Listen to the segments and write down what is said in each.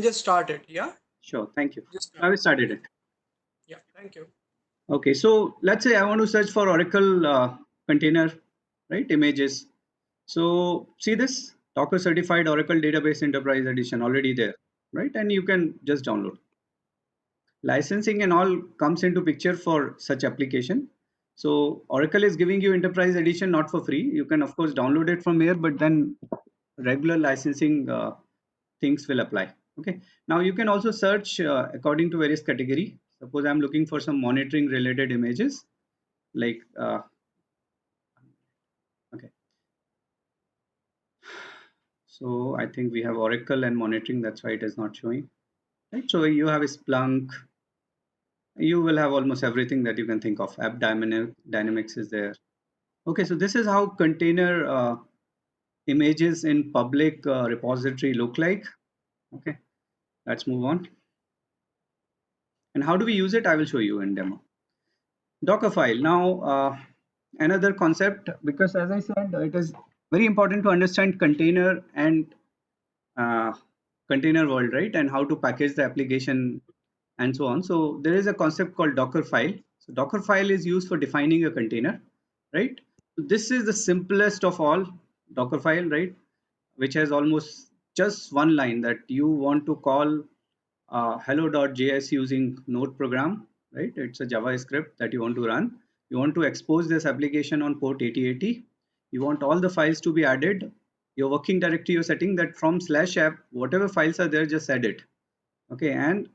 Just start it. Yeah. Sure, thank you. Just Now start. we started it. Yeah. Thank you. Okay, so let's say I want to search for Oracle container, right? Images. So see this Docker certified Oracle Database Enterprise Edition already there, right? And you can just download. Licensing and all comes into picture for such application. So Oracle is giving you Enterprise Edition not for free. You can of course download it from here, but then regular licensing things will apply. Okay. Now you can also search according to various category. Suppose I'm looking for some monitoring related images, like okay. So I think we have Oracle and monitoring. That's why it is not showing. Right. So you have a Splunk. You will have almost everything that you can think of. Dynamics is there. Okay. So this is how container images in public repository look like. Okay. Let's move on. And how do we use it? I will show you in demo. Dockerfile. Now, another concept, because as I said, it is very important to understand container and uh, container world, right? And how to package the application and so on. So there is a concept called Dockerfile. So Dockerfile is used for defining a container, right? So this is the simplest of all Dockerfile, right? Which has almost just one line that you want to call hello.js using Node program, right? It's a JavaScript that you want to run. You want to expose this application on port 8080. You want all the files to be added. Your working directory, you're setting that from /app, whatever files are there, just add it. Okay, and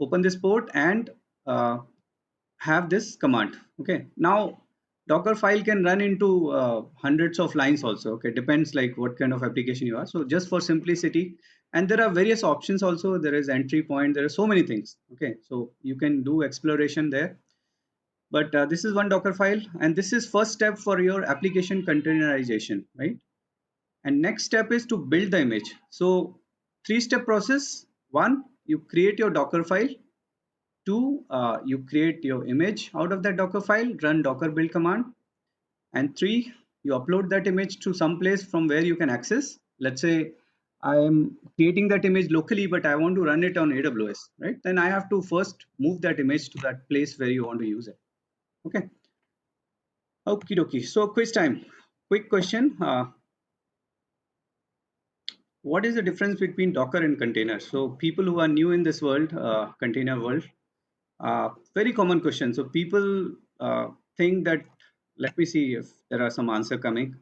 open this port and uh, have this command. Okay, now Docker file can run into hundreds of lines also. Okay, depends like what kind of application you are. So just for simplicity, and there are various options also. There is entry point. There are so many things. Okay, so you can do exploration there. But this is one Docker file, and this is first step for your application containerization, right? And next step is to build the image. So three-step process. One, you create your Docker file. Two, you create your image out of that Docker file, run Docker build command. And three, you upload that image to some place from where you can access. Let's say I am creating that image locally, but I want to run it on AWS, right? Then I have to first move that image to that place where you want to use it. Okay. Okie dokie. So quiz time. Quick question. What is the difference between Docker and containers? So people who are new in this world, container world, very common question. So people think that, let me see if there are some answer coming.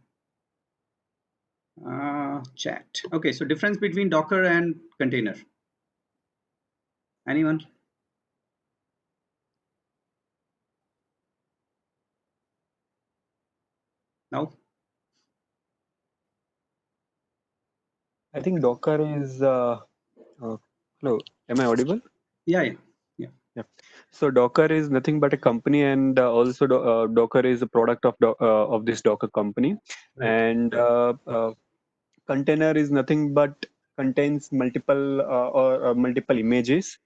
Chat. Okay, so difference between Docker and container. Anyone? No? I think Docker is hello, am I audible? Yeah. Yeah. So Docker is nothing but a company, and also Docker is a product of this Docker company, Right. and container is nothing but contains multiple or multiple images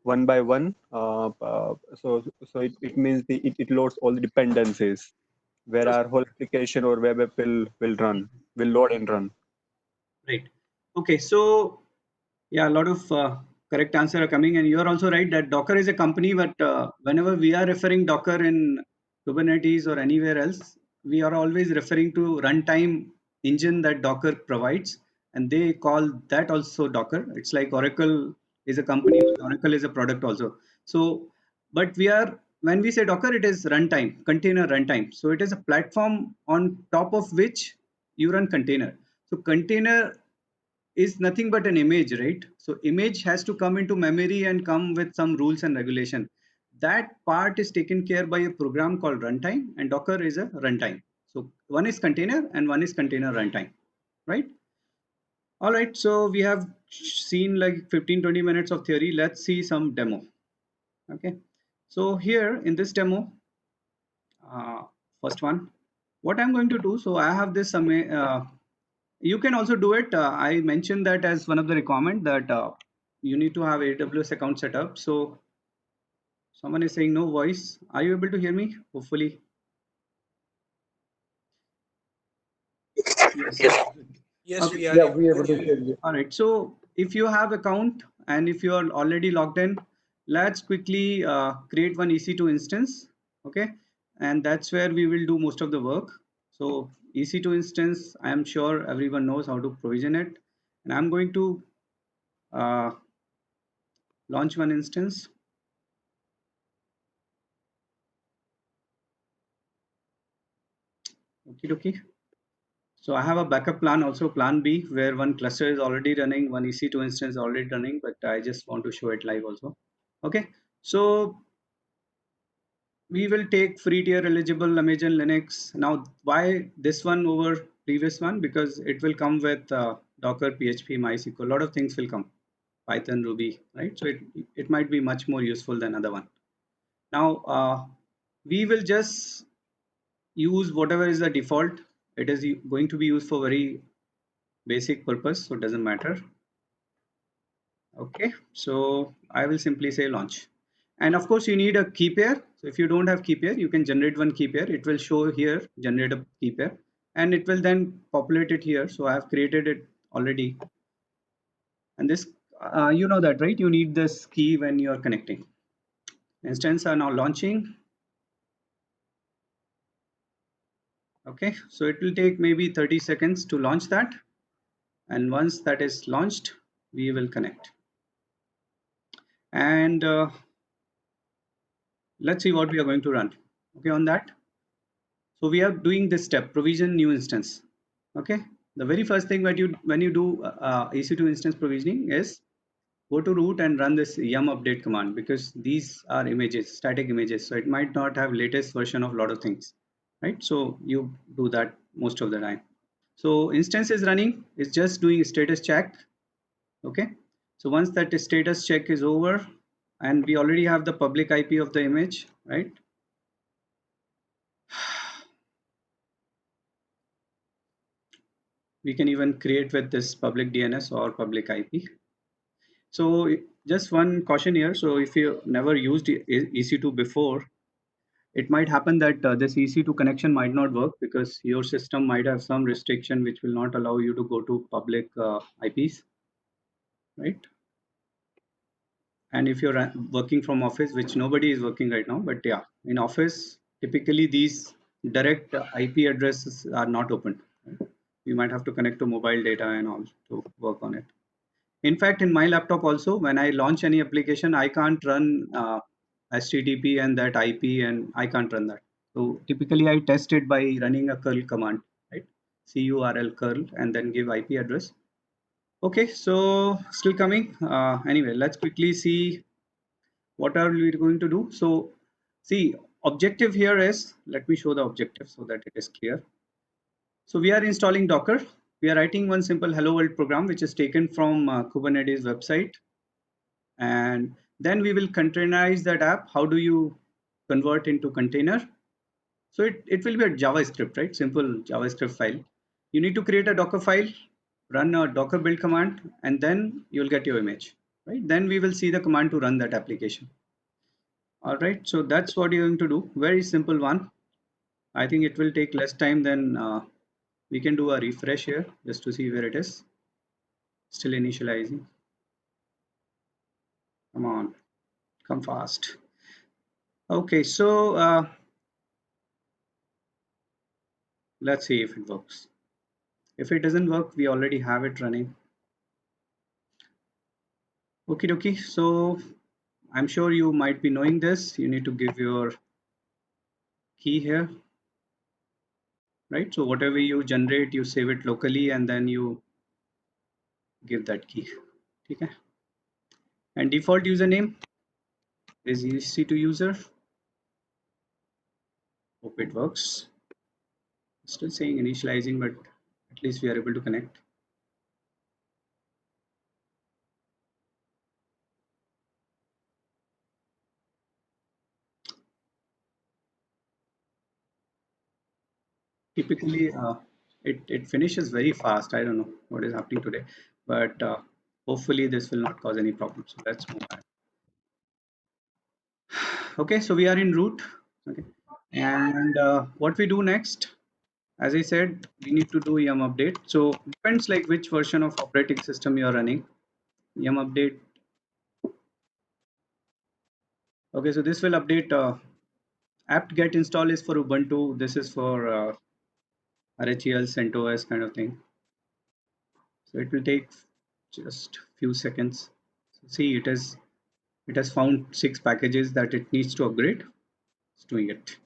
one by one. So it means it loads all the dependencies where our whole application or web app will load and run. Right. Okay, so yeah, a lot of correct answer are coming, and you are also right that Docker is a company, but whenever we are referring Docker in Kubernetes or anywhere else, we are always referring to runtime engine that Docker provides, and they call that also Docker. It's like Oracle is a company, but Oracle is a product also. So, but we are when we say Docker, it is runtime, container runtime. So it is a platform on top of which you run container. So container is nothing but an image, right? So image has to come into memory and come with some rules and regulation. That part is taken care by a program called runtime, and Docker is a runtime. So one is container and one is container runtime, right? All right, so we have seen like 15-20 minutes of theory. Let's see some demo. Okay, so here in this demo, first one, what I'm going to do, so I have this you can also do it. I mentioned that as one of the requirement that you need to have AWS account set up. So someone is saying no voice. Are you able to hear me? Hopefully. Yes. Yes, Okay. we are Yeah, able we are to able to hear you. hear you. All right. So if you have account And if you are already logged in, let's quickly create one EC2 instance. Okay, and that's where we will do most of the work. So EC2 instance, I am sure everyone knows how to provision it, and I'm going to uh, launch one instance. Okay. So I have a backup plan, also plan B, where one cluster is already running, one EC2 instance is already running, but I just want to show it live also. Okay, so we will take free tier eligible Amazon Linux. Now, why this one over previous one? Because it will come with Docker, PHP, MySQL. A lot of things will come, Python, Ruby, right? So it might be much more useful than other one. Now, we will just use whatever is the default. It is going to be used for very basic purpose, so it doesn't matter. Okay, so I will simply say launch. And of course you need a key pair. So if you don't have key pair, you can generate one key pair. It will show here, generate a key pair, and it will then populate it here. So I have created it already. And this, you know that, right? You need this key when you are connecting. Instance are now launching. Okay, so it will take maybe 30 seconds to launch that. And once that is launched, we will connect. And let's see what we are going to run. Okay, on that. So we are doing this step, provision new instance. Okay, the very first thing that when you do EC2 instance provisioning is go to root and run this yum update command, because these are images, static images, so it might not have latest version of a lot of things, right? So you do that most of the time. So instance is running, it's just doing status check. Okay, so once that status check is over, and we already have the public IP of the image, right? We can even create with this public DNS or public IP. So just one caution here. So if you never used EC2 before, it might happen that this EC2 connection might not work because your system might have some restriction which will not allow you to go to public IPs, right? And if you're working from office, which nobody is working right now, but yeah, in office, typically these direct IP addresses are not open. Right? You might have to connect to mobile data and all to work on it. In fact, in my laptop also, when I launch any application, I can't run HTTP and that IP, and I can't run that. So typically I test it by running a curl command, right? curl curl and then give IP address. Okay, so still coming. Anyway, let's quickly see what are we going to do. So see, objective here is, let me show the objective so that it is clear. So we are installing Docker. We are writing one simple hello world program which is taken from Kubernetes website, and then we will containerize that app. How do you convert into container? So it will be a JavaScript, right? Simple JavaScript file. You need to create a Docker file, run a Docker build command, and then you'll get your image, right? Then we will see the command to run that application. All right, so that's what you're going to do. Very simple one. I think it will take less time than we can do a refresh here just to see where it is. Still initializing. Come on, come fast. Okay, so let's see if it works. If it doesn't work, we already have it running. Okay, dokie. So I'm sure you might be knowing this. You need to give your key here, right? So whatever you generate, you save it locally and then you give that key. Okay. And default username is EC2 user. Hope it works. Still saying initializing, but at least we are able to connect. Typically, it finishes very fast. I don't know what is happening today, but hopefully this will not cause any problems. So let's move on. Okay, so we are in root. Okay, and what we do next, as I said, we need to do yum update. So depends like which version of operating system you are running. Yum update Okay, so this will update. Apt-get install is for Ubuntu. This is for RHEL, CentOS kind of thing. So it will take just few seconds. So see, it has found 6 packages that it needs to upgrade. It's doing it.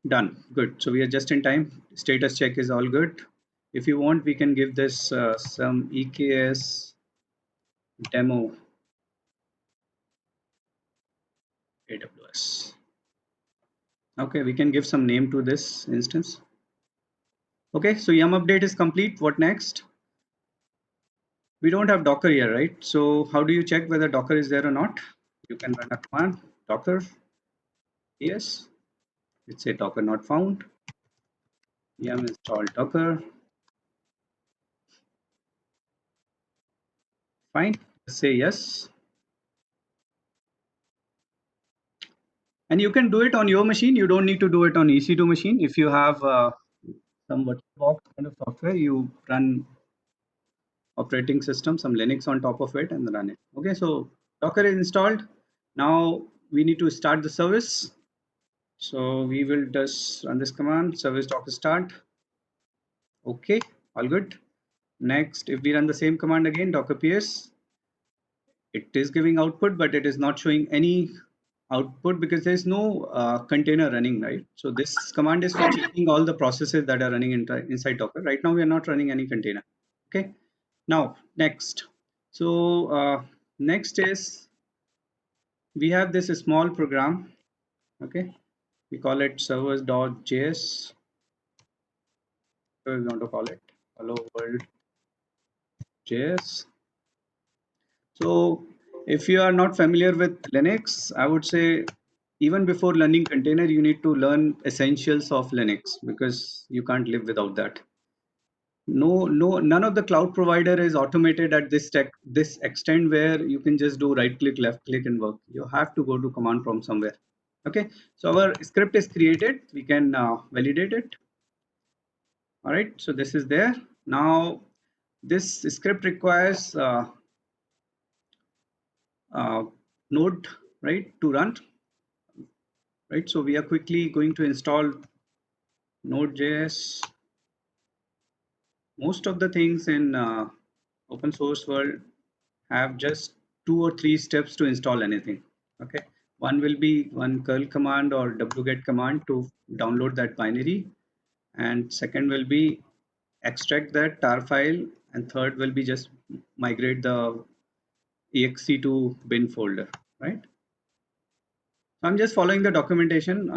Done. Good. So we are just in time. Status check is all good. If you want, we can give this some EKS demo AWS. Okay, we can give some name to this instance. Okay, so yum update is complete. What next? We don't have Docker here, right? So how do you check whether Docker is there or not? You can run a command Docker. Yes, it's a Docker not found. Yum install Docker. Fine. Say yes. And you can do it on your machine. You don't need to do it on EC2 machine. If you have some VirtualBox kind of software, you run operating system, some Linux on top of it, and run it. Okay, so Docker is installed. Now we need to start the service. So we will just run this command, service docker start. Okay, all good. Next, if we run the same command again, docker ps, it is giving output, but it is not showing any output because there is no container running, right? So this command is for checking all the processes that are running inside Docker. Right now, we are not running any container. Okay. Now, next. So next is we have this small program. Okay. We call it servers.js. So we want to call it hello world JS. So if you are not familiar with Linux, I would say even before learning container, you need to learn essentials of Linux because you can't live without that. None of the cloud provider is automated at this extent where you can just do right click, left click and work. You have to go to command prompt somewhere. Okay, so our script is created. We can validate it. All right, so this is there. Now this script requires node, right, to run, right? So we are quickly going to install Node.js. Most of the things in open source world have just 2 or 3 steps to install anything. Okay, one will be one curl command or wget command to download that binary, and second will be extract that tar file, and third will be just migrate the exe to bin folder, right? I'm just following the documentation.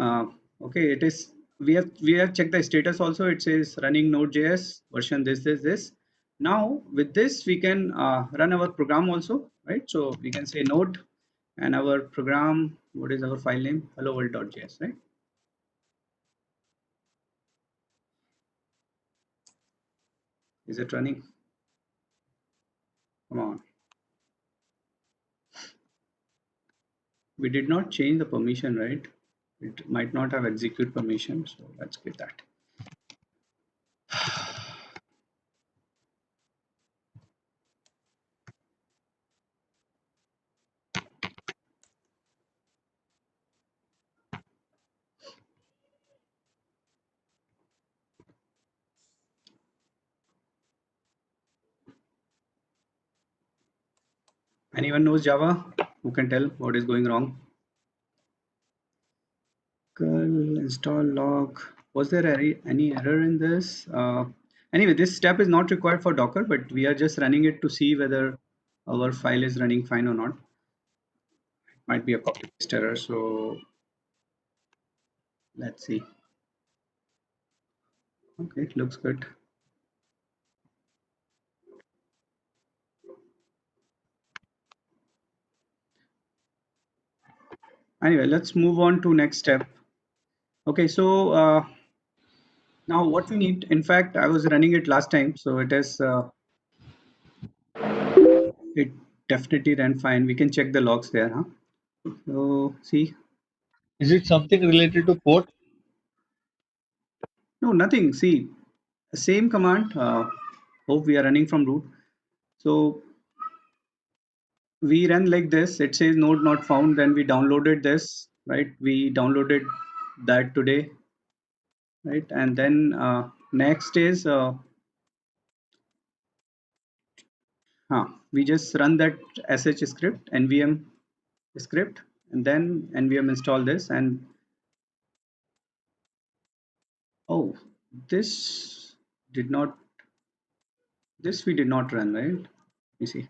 Okay, it is we have checked the status also. It says running Node.js version this. Now with this we can run our program also, right? So we can say node and our program. What is our file name? Hello world.js, right? Is it running? Come on. We did not change the permission, right? It might not have execute permission, so let's get that. Anyone knows Java? Who can tell what is going wrong? Curl install log. Was there any error in this? Anyway, this step is not required for Docker, but we are just running it to see whether our file is running fine or not. It might be a copy paste error, so let's see. Okay, it looks good. Anyway, let's move on to next step. Okay, so now what we need, in fact, I was running it last time, so it definitely ran fine. We can check the logs there, huh? So see, Is it something related to port? no, nothing. See, same command. Hope we are running from root. So we run like this. It says node not found. Then we downloaded this, right? We downloaded that today, right? And then next is we just run that sh script, nvm script, and then nvm install this. And oh, this did not, this we did not run, right? Let me see.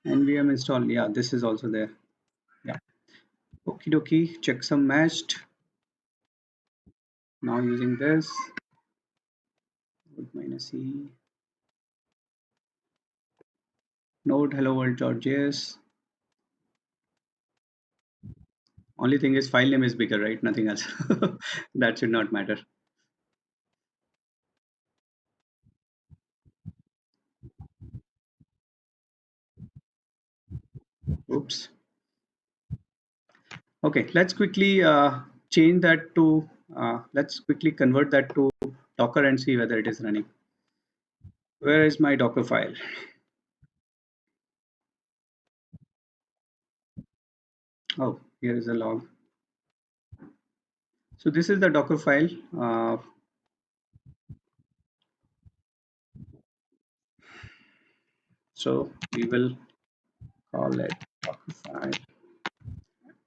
nvm install, yeah, this is also there. Yeah. Okie dokie, checksum matched. Now using this minus e node hello world.js. Only thing is file name is bigger, right? Nothing else. That should not matter. Oops. Okay, let's quickly change that to, let's quickly convert that to Docker and see whether it is running. Where is my Docker file? Oh, here is a log. So this is the Docker file. So we will call it Docker file.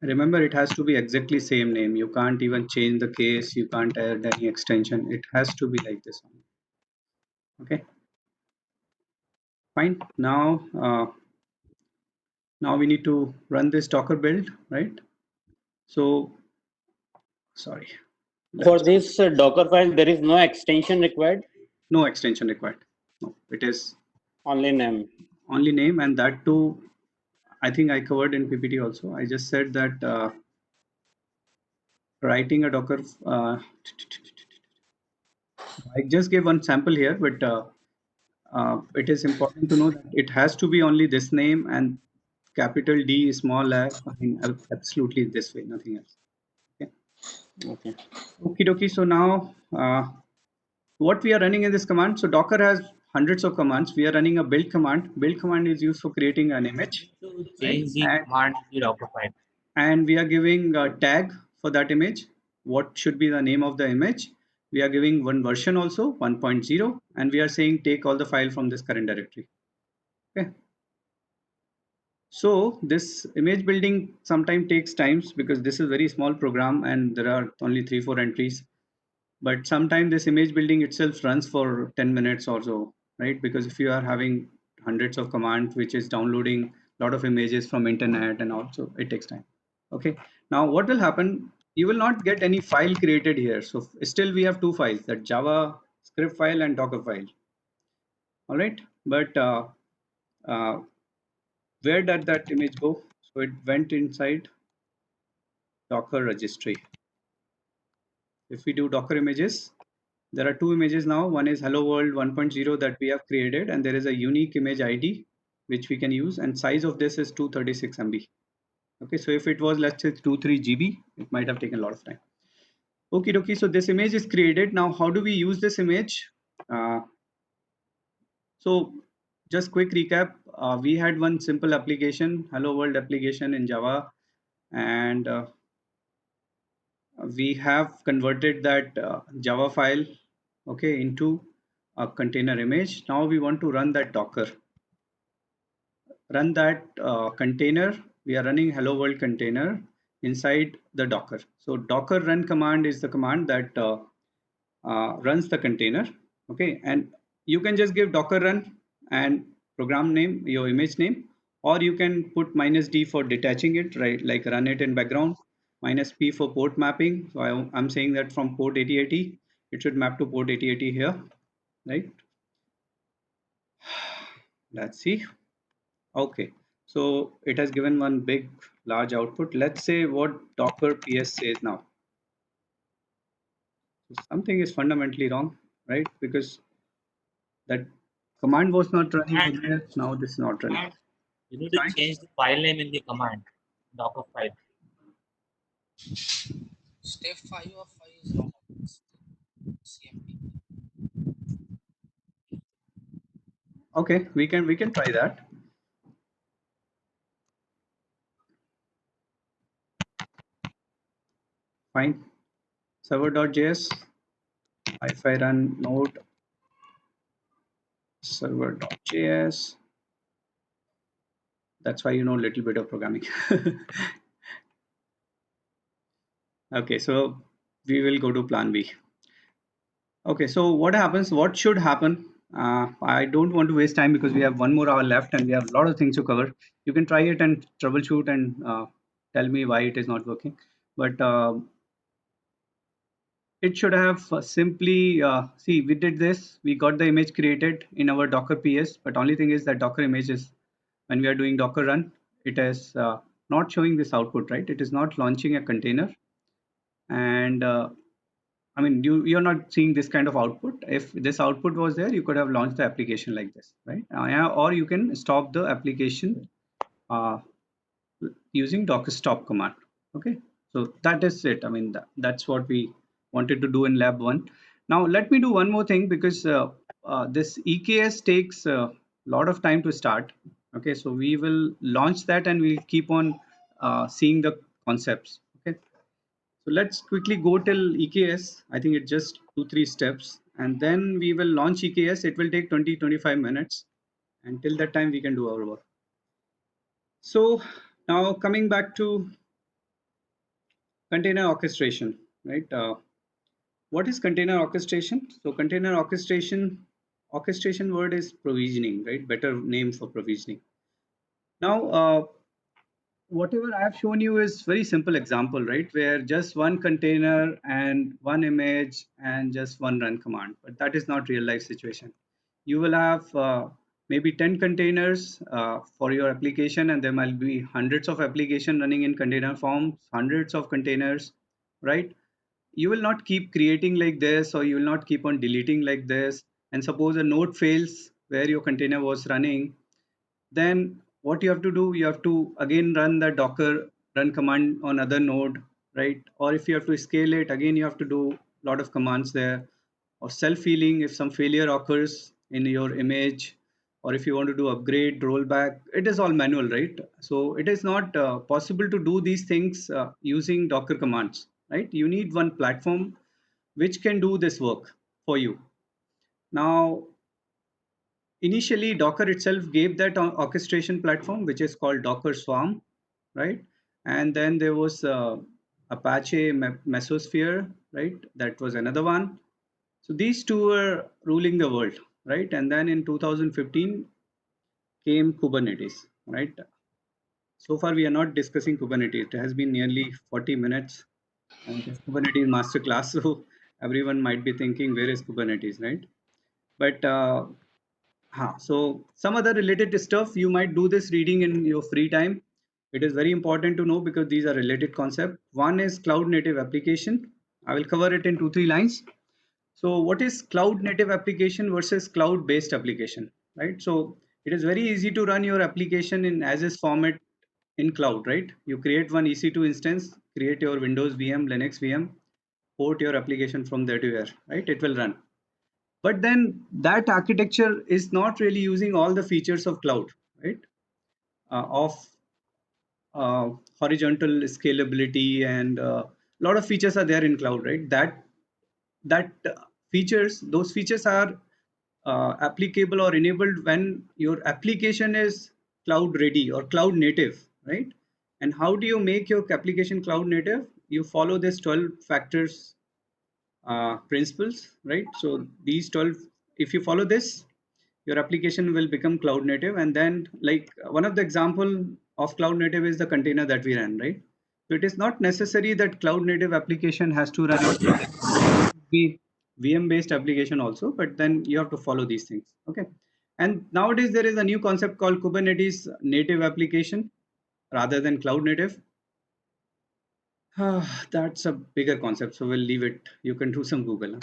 Remember, it has to be exactly same name. You can't even change the case. You can't add any extension. It has to be like this one. Okay. Fine. Now we need to run this Docker build, right? So, sorry. For this Docker file, there is no extension required, No extension required. No, it is only name. only name, and that too, I think I covered in PPT also. I just said that writing a Docker, I just gave one sample here, but it is important to know that it has to be only this name and capital D, small a, I mean, absolutely this way, nothing else. Okay. Okay. Okie dokie. So now what we are running in this command. So Docker has hundreds of commands. We are running a build command. Build command is used for creating an image. To change the And- command in the Docker file. And we are giving a tag for that image. What should be the name of the image? We are giving one version also, 1.0, and we are saying take all the file from this current directory. Okay. So this image building sometimes takes times because this is very small program and there are only 3-4 entries. But sometimes this image building itself runs for 10 minutes or so, right? Because if you are having hundreds of commands, which is downloading a lot of images from internet, and also it takes time. Okay. Now what will happen? You will not get any file created here. So still we have two files, that Java script file and Docker file. All right. But uh, where did that image go? So it went inside Docker registry. If we do Docker images, there are two images now. One is Hello World 1.0 that we have created, and there is a unique image ID which we can use, and size of this is 236 MB. Okay, so if it was, let's say, 23 GB, it might have taken a lot of time. Okay, dokie. So this image is created. Now, how do we use this image? So just quick recap. We had one simple application, Hello World application in Java, and we have converted that Java file, okay, into a container image. Now we want to run that Docker. Run that container. We are running Hello World container inside the Docker. So Docker run command is the command that runs the container. Okay, and you can just give Docker run and program name, your image name, or you can put -d for detaching it, right? Like run it in background, -p for port mapping. So I'm saying that from port 8080, it should map to port 8080 here, right? Let's see. Okay, so it has given one big large output. Let's say what Docker PS says now. Something is fundamentally wrong, right? Because that command was not running earlier, now this is not running. And you need to Sorry? change the file name in the command, Docker file. Step 5 of 5 is wrong. CMP. Okay, we can try that. Fine. Server.js. If I run node server.js, that's why you know a little bit of programming. Okay, so we will go to plan B. Okay, so what happens? What should happen? I don't want to waste time because we have 1 more hour left and we have a lot of things to cover. You can try it and troubleshoot and tell me why it is not working. But it should have simply see, we did this. We got the image created in our Docker PS, but only thing is that Docker images, when we are doing Docker run, it is not showing this output, right? It is not launching a container, and I mean, you're not seeing this kind of output. If this output was there, you could have launched the application like this, right? Yeah, or you can stop the application uh, using docker stop command. Okay, so that is it. I mean, that's what we wanted to do in lab 1. Now let me do one more thing, because this EKS takes a lot of time to start. Okay, so we will launch that and we'll keep on seeing the concepts. Okay, so let's quickly go till EKS. I think it's just 2-3 steps, and then we will launch EKS. It will take 20-25 minutes, and till that time we can do our work. So now coming back to container orchestration, right? What is container orchestration? So container orchestration word is provisioning, right? Better name for provisioning. Now, whatever I have shown you is very simple example, right? Where just one container and one image and just one run command, but that is not real life situation. You will have maybe 10 containers for your application, and there might be hundreds of application running in container forms, hundreds of containers, right? You will not keep creating like this, or you will not keep on deleting like this. And suppose a node fails where your container was running, then what you have to do, you have to again run the docker run command on other node, right? Or if you have to scale it, again you have to do a lot of commands there. Or self-healing, if some failure occurs in your image, or if you want to do upgrade, rollback, it is all manual, right? So it is not possible to do these things using docker commands, right? You need one platform which can do this work for you. Now, initially Docker itself gave that orchestration platform, which is called Docker Swarm, right? And then there was Apache Mesosphere, right? That was another one. So these two were ruling the world, right? And then in 2015 came Kubernetes, right? So far we are not discussing Kubernetes. It has been nearly 40 minutes and this Kubernetes masterclass. So everyone might be thinking, where is Kubernetes, right? But so some other related stuff, you might do this reading in your free time. It is very important to know because these are related concepts. One is cloud native application. I will cover it in 2-3 lines. So what is cloud native application versus cloud based application, right? So it is very easy to run your application in as is format in cloud, right? You create one EC2 instance, create your Windows VM, Linux VM, port your application from there to here, right? It will run. But then that architecture is not really using all the features of cloud, right? Of horizontal scalability and a lot of features are there in cloud, right? That features, those features are applicable or enabled when your application is cloud ready or cloud native, right? And how do you make your application cloud native? You follow this 12 factors principles, right? So these 12, if you follow this, your application will become cloud native. And then like one of the example of cloud native is the container that we ran, right? So it is not necessary that cloud native application has to run in be VM based application also, but then you have to follow these things. Okay. And nowadays there is a new concept called Kubernetes native application rather than cloud native. That's a bigger concept, so we'll leave it. You can do some Google.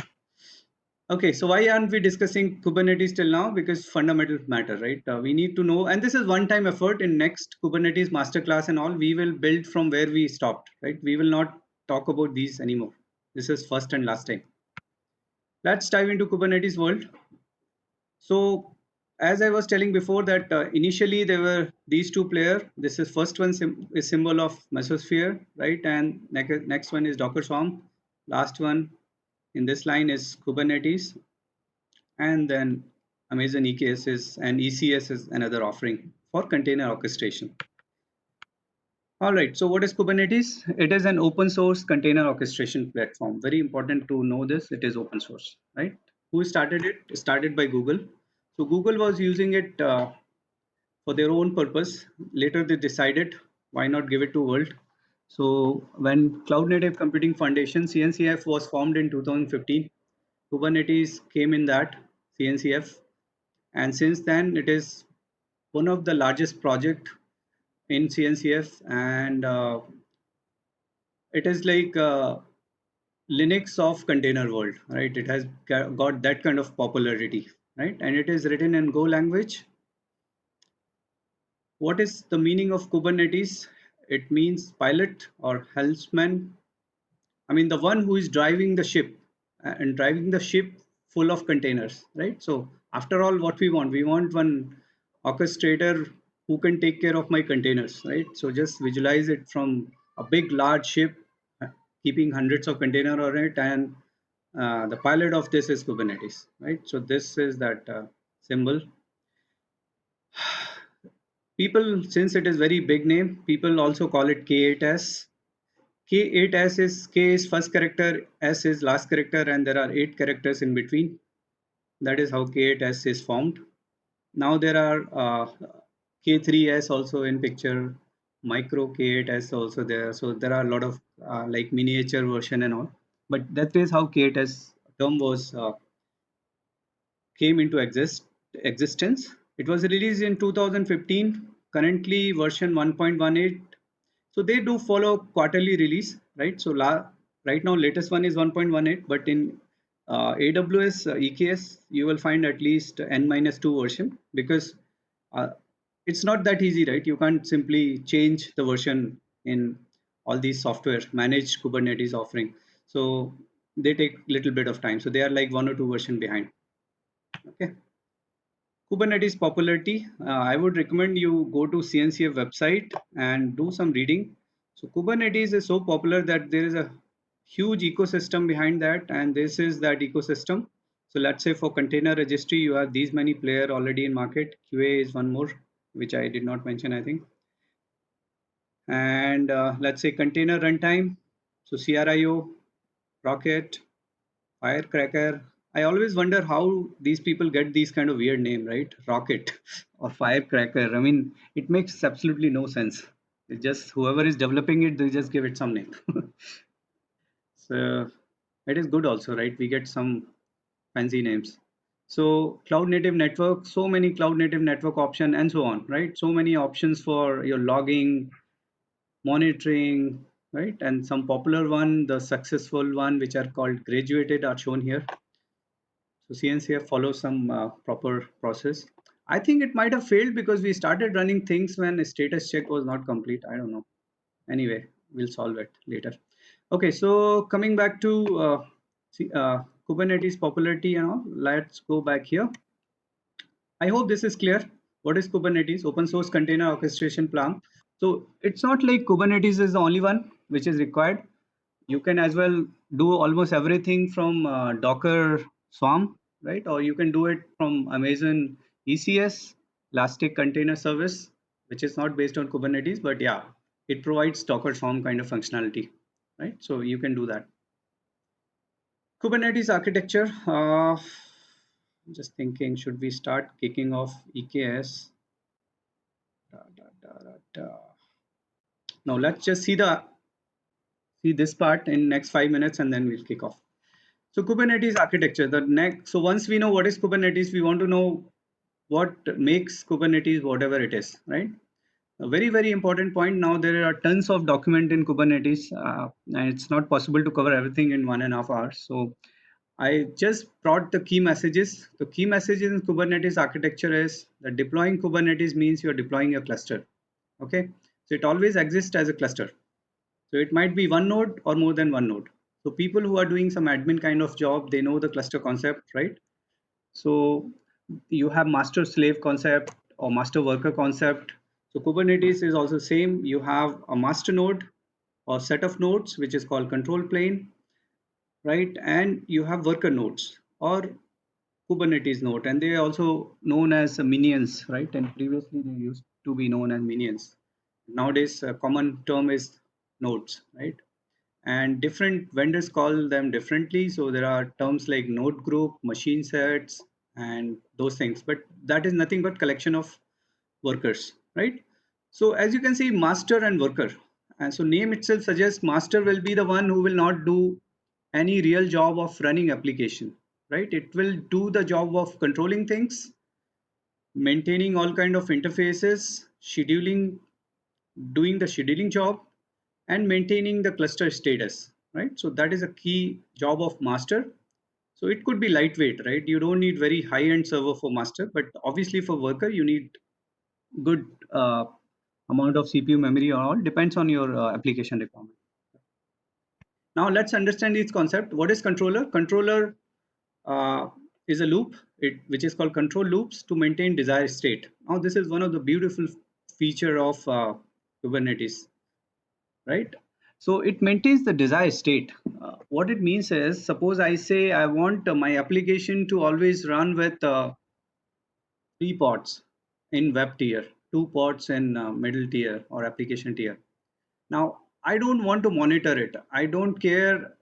Okay, so why aren't we discussing Kubernetes till now? Because fundamentals matter, right? We need to know, and this is one-time effort. In next Kubernetes masterclass and all, we will build from where we stopped, right? We will not talk about these anymore. This is first and last time. Let's dive into Kubernetes world. So as I was telling before that initially there were these two players. This is first one is symbol of Mesosphere, right? And next one is Docker Swarm. Last one in this line is Kubernetes, and then Amazon EKS is and ECS is another offering for container orchestration. All right, so what is Kubernetes? It is an open source container orchestration platform. Very important to know this, it is open source, right? Who started it? It started by Google. So Google was using it for their own purpose. Later they decided, why not give it to world? So when Cloud Native Computing Foundation, CNCF, was formed in 2015, Kubernetes came in that CNCF. And since then, it is one of the largest project in CNCF, and it is like Linux of container world, right? It has got that kind of popularity, right? And it is written in Go language. What is the meaning of Kubernetes? It means pilot or helmsman. I mean, the one who is driving the ship and driving the ship full of containers, right? So after all, what we want one orchestrator who can take care of my containers, right? So just visualize it from a big, large ship keeping hundreds of containers on it, and the pilot of this is Kubernetes, right? So this is that symbol. People, since it is very big name, people also call it K8s. K8s is K is first character, S is last character, and there are 8 characters in between. That is how K8s is formed. Now there are K3s also in picture, micro K8s also there. So there are a lot of like miniature version and all. But that is how K8s term was came into existence. It was released in 2015. Currently version 1.18. So they do follow quarterly release, right? So right now latest one is 1.18, but in AWS EKS you will find at least n-2 version, because it's not that easy, right? You can't simply change the version in all these software managed Kubernetes offering. So they take little bit of time. So they are like 1 or 2 version behind. Okay. Kubernetes popularity, I would recommend you go to CNCF website and do some reading. So Kubernetes is so popular that there is a huge ecosystem behind that, and this is that ecosystem. So let's say for container registry, you have these many player already in market. QA is one more, which I did not mention, I think. And let's say container runtime. So CRIO, Rocket, Firecracker. I always wonder how these people get these kind of weird name, right? Rocket or Firecracker. I mean, it makes absolutely no sense. It just whoever is developing it, they just give it some name. So it is good also, right? We get some fancy names. So cloud native network, so many cloud native network option and so on, right? So many options for your logging, monitoring, right? And some popular one, the successful one, which are called graduated, are shown here. So CNCF follows some proper process. I think it might have failed because we started running things when a status check was not complete. I don't know. Anyway, we'll solve it later. Okay, so coming back to Kubernetes popularity and all, let's go back here. I hope this is clear. What is Kubernetes? Open source container orchestration plan. So it's not like Kubernetes is the only one which is required. You can as well do almost everything from Docker Swarm, right? Or you can do it from Amazon ECS, Elastic Container Service, which is not based on Kubernetes, but yeah, it provides Docker Swarm kind of functionality, right? So you can do that. Kubernetes architecture. Just thinking, should we start kicking off EKS? Now let's just see this part in next 5 minutes, and then we'll kick off. So Kubernetes architecture, so once we know what is Kubernetes, we want to know what makes Kubernetes whatever it is, right? A very, very important point. Now there are tons of document in Kubernetes, and it's not possible to cover everything in 1.5 hours. So I just brought the key messages. The key messages in Kubernetes architecture is that deploying Kubernetes means you're deploying a cluster. Okay, so it always exists as a cluster. So it might be one node or more than one node. So people who are doing some admin kind of job, they know the cluster concept, right? So You have master slave concept or master worker concept. So Kubernetes is also same. You have a master node or set of nodes, which is called control plane, right? And you have worker nodes or Kubernetes node, and they are also known as minions, right? And previously they used to be known as minions. Nowadays, a common term is nodes, right? And different vendors call them differently. So there are terms like node group, machine sets, and those things. But that is nothing but collection of workers, right? So as you can see, master and worker. And so name itself suggests master will be the one who will not do any real job of running application, right? It will do the job of controlling things, maintaining all kind of interfaces, scheduling, doing the scheduling job, and maintaining the cluster status, right? So that is a key job of master. So it could be lightweight, right? You don't need very high-end server for master, but obviously for worker, you need good amount of CPU memory or all, depends on your application requirement. Now let's understand its concept. What is controller? Controller is a loop, which is called control loops to maintain desired state. Now this is one of the beautiful feature of Kubernetes, right? So it maintains the desired state. What it means is, suppose I say I want my application to always run with 3 pods in web tier, 2 pods in middle tier or application tier. Now, I don't want to monitor it. I don't care.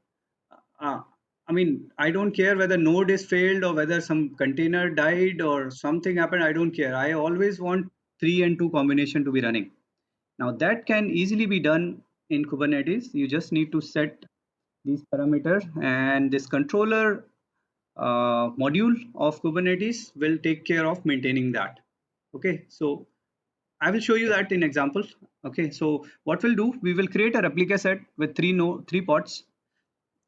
Uh, I don't care whether node is failed or whether some container died or something happened. I don't care. I always want 3 and 2 combination to be running. Now that can easily be done in Kubernetes. You just need to set these parameters, and this controller module of Kubernetes will take care of maintaining that. Okay, so I will show you that in example. Okay, so what we'll do, we will create a replica set with 3 pods,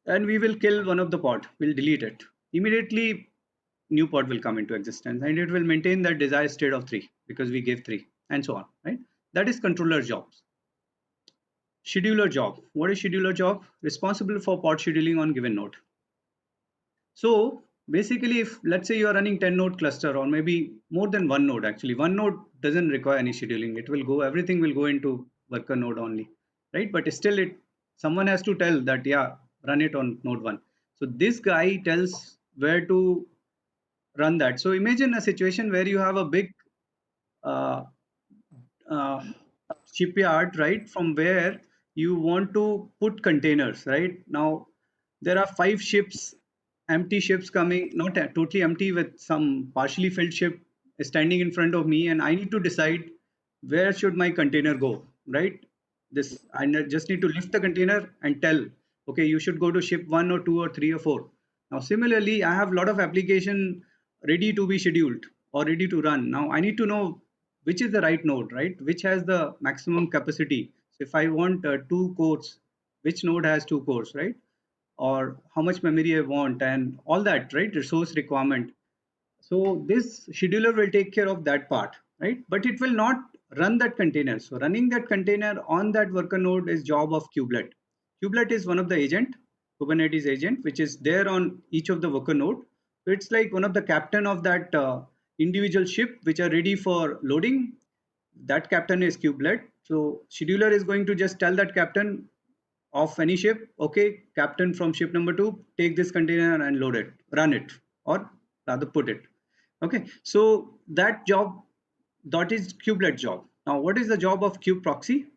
and we will kill one of the pod. We'll delete it. Immediately, new pod will come into existence, and it will maintain that desired state of 3 because we gave 3, and so on. Right? That is controller jobs. Scheduler job. What is scheduler job? Responsible for pod scheduling on given node. So basically, if let's say you are running 10 node cluster or maybe more than one node, actually one node doesn't require any scheduling. It will go, everything will go into worker node only, right? But still someone has to tell that, yeah, run it on node 1. So this guy tells where to run that. So imagine a situation where you have a big uh, uh, shipyard, right, from where you want to put containers, right? Now there are 5 ships, empty ships coming, not totally empty, with some partially filled ship standing in front of me, and I need to decide where should my container go, right? This I just need to lift the container and tell, okay, you should go to ship 1 or 2 or 3 or 4. Now similarly, I have a lot of application ready to be scheduled or ready to run. Now I need to know which is the right node, right? Which has the maximum capacity. So if I want 2 cores, which node has 2 cores, right? Or how much memory I want and all that, right? Resource requirement. So this scheduler will take care of that part, right? But it will not run that container. So running that container on that worker node is job of kubelet. Kubelet is one of the agent, Kubernetes agent, which is there on each of the worker node. So it's like one of the captain of that individual ship which are ready for loading. That captain is kubelet. So scheduler is going to just tell that captain of any ship, okay, captain from ship number 2, take this container and load it, run it, or rather put it. Okay, so that job, that is kubelet job. Now what is the job of kube proxy?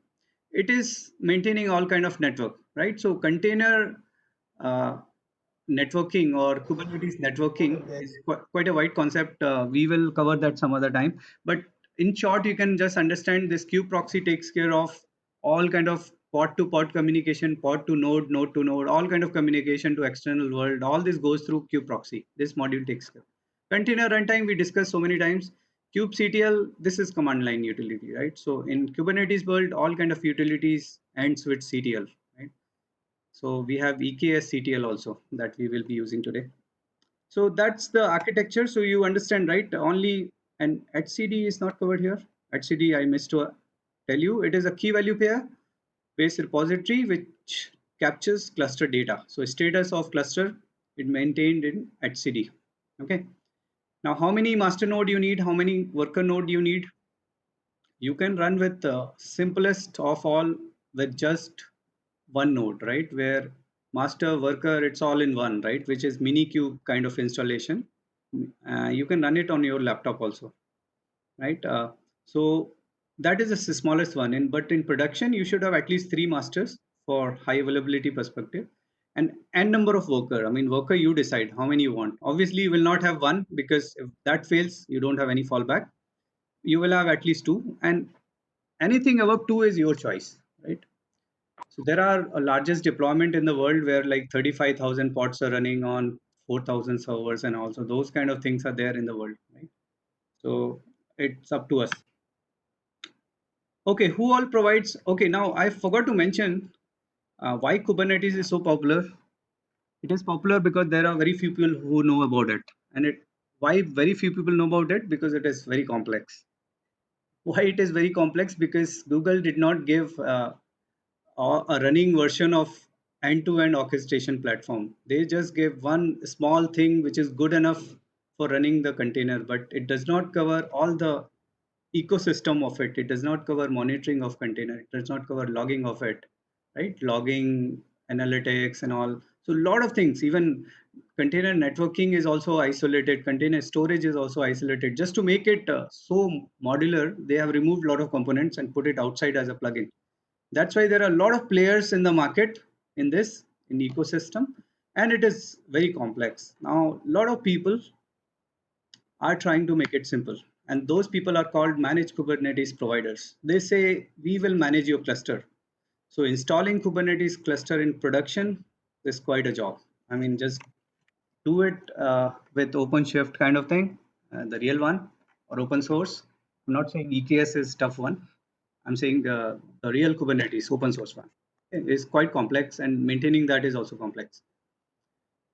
It is maintaining all kind of network, right? So container uh, networking or Kubernetes networking is quite a wide concept. We will cover that some other time, but in short, you can just understand this kube proxy takes care of all kind of pod to pod communication, pod to node, node to node, all kind of communication to external world. All this goes through kube proxy. This module takes care. Container runtime we discussed so many times. kubectl, this is command line utility, right? So in Kubernetes world, all kind of utilities ends with ctl, right? So we have EKS CTL also that we will be using today. So that's the architecture. So you understand, right? Only, and HCD is not covered here. HCD, I missed to tell you, it is a key value pair based repository which captures cluster data. So status of cluster is maintained in HCD. Okay. Now, how many master node you need? How many worker node you need? You can run with the simplest of all with just one node, right? Where master worker, it's all in one, right? Which is Minikube kind of installation. You can run it on your laptop also, right? So that is the smallest one. But in production, you should have at least 3 masters for high availability perspective, and n number of worker. I mean, worker, you decide how many you want. Obviously, you will not have one, because if that fails, you don't have any fallback. You will have at least 2, and anything above 2 is your choice, right? So there are a largest deployment in the world where like 35,000 pods are running on 4,000 servers, and also those kind of things are there in the world, right? So it's up to us. Okay, who all provides? Okay, now I forgot to mention why Kubernetes is so popular. It is popular because there are very few people who know about it, and why very few people know about it? Because it is very complex. Why it is very complex? Because Google did not give a running version of end-to-end orchestration platform. They just gave one small thing which is good enough for running the container, but it does not cover all the ecosystem of it. It does not cover monitoring of container. It does not cover logging of it, right? Logging, analytics, and all. So a lot of things. Even container networking is also isolated. Container storage is also isolated. Just to make it so modular, they have removed a lot of components and put it outside as a plugin. That's why there are a lot of players in the market in ecosystem, and it is very complex. Now, a lot of people are trying to make it simple, and those people are called managed Kubernetes providers. They say we will manage your cluster. So installing Kubernetes cluster in production is quite a job. I mean, just do it with OpenShift kind of thing, the real one, or open source. I'm not saying EKS is tough one. I'm saying the real Kubernetes open source one is quite complex, and maintaining that is also complex.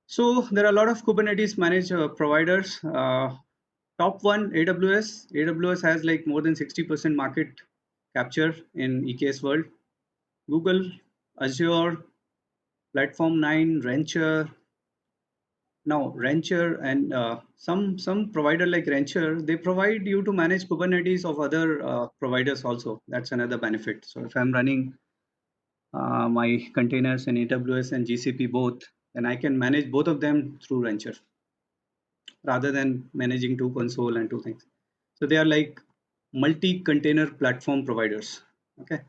So there are a lot of Kubernetes managed providers. Top one, AWS. AWS has like more than 60% market capture in EKS world. Google, Azure, Platform 9, Rancher. Now Rancher and some provider like Rancher, they provide you to manage Kubernetes of other providers also. That's another benefit. So if I'm running my containers in AWS and GCP both, then I can manage both of them through Rancher rather than managing 2 console and 2 things. So they are like multi-container platform providers. Okay.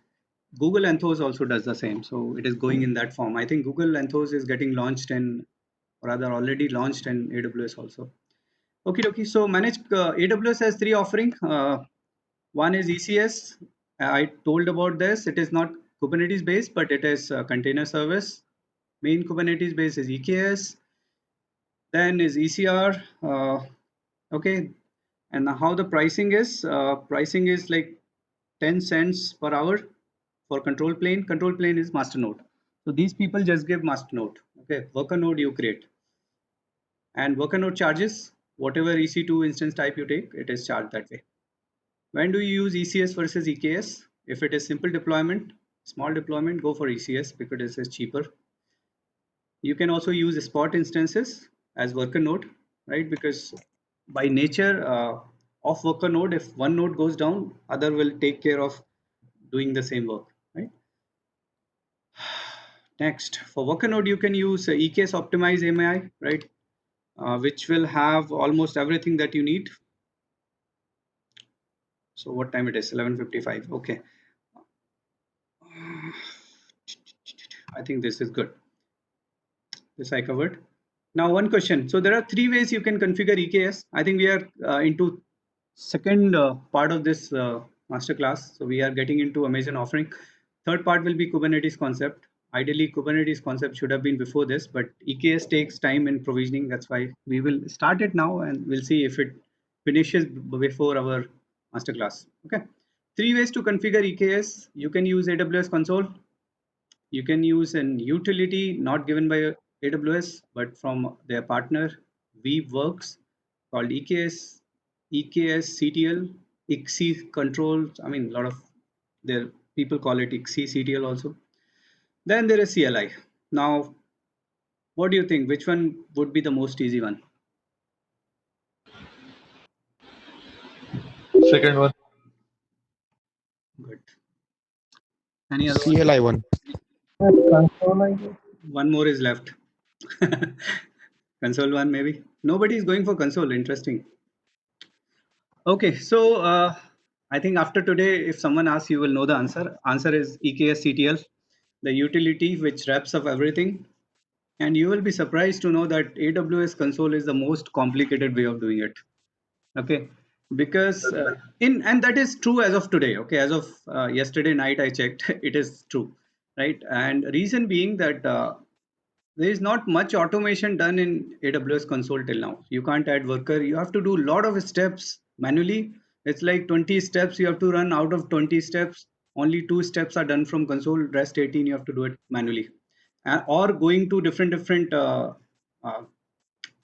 Google Anthos also does the same. So it is going in that form. I think Google Anthos is getting launched in, or rather already launched in AWS also. Okay. So managed AWS has 3 offerings. One is ECS. I told about this. It is not Kubernetes based, but it is a container service. Main Kubernetes base is EKS. Then is ECR. Okay. And how the pricing is? Pricing is like 10 cents per hour for control plane. Control plane is master node. So these people just give master node. Okay. Worker node you create. And worker node charges whatever EC2 instance type you take, it is charged that way. When do you use ECS versus EKS? If it is simple deployment, small deployment, go for ECS because it is cheaper. You can also use spot instances as worker node, right? Because by nature of worker node, if one node goes down, other will take care of doing the same work, right? Next, for worker node, you can use EKS optimize AMI, right? Which will have almost everything that you need. So what time it is? 11:55. Okay. I think this is good. This I covered. Now one question. So there are 3 ways you can configure EKS. I think we are into second part of this masterclass. So we are getting into Amazon offering. Third part will be Kubernetes concept. Ideally, Kubernetes concept should have been before this, but EKS takes time in provisioning. That's why we will start it now, and we'll see if it finishes before our masterclass. Okay. 3 ways to configure EKS. You can use AWS console. You can use an utility not given by AWS, but from their partner Weaveworks called EKS CTL, ICSI controls. I mean, a lot of their people call it ICSI CTL also. Then there is CLI. Now, what do you think? Which one would be the most easy one? Second one. Good. Any other one? CLI one. One more is left. Console one, maybe. Nobody is going for console. Interesting. Okay, so I think after today, if someone asks, you will know the answer. Answer is EKS CTL, the utility which wraps up everything. And you will be surprised to know that AWS console is the most complicated way of doing it. Okay, because and that is true as of today. Okay, as of yesterday night, I checked, it is true, right? And reason being that there is not much automation done in AWS console till now. You can't add worker. You have to do a lot of steps manually. It's like 20 steps you have to run. Out of 20 steps, only 2 steps are done from console. Rest 18 you have to do it manually, or going to different uh,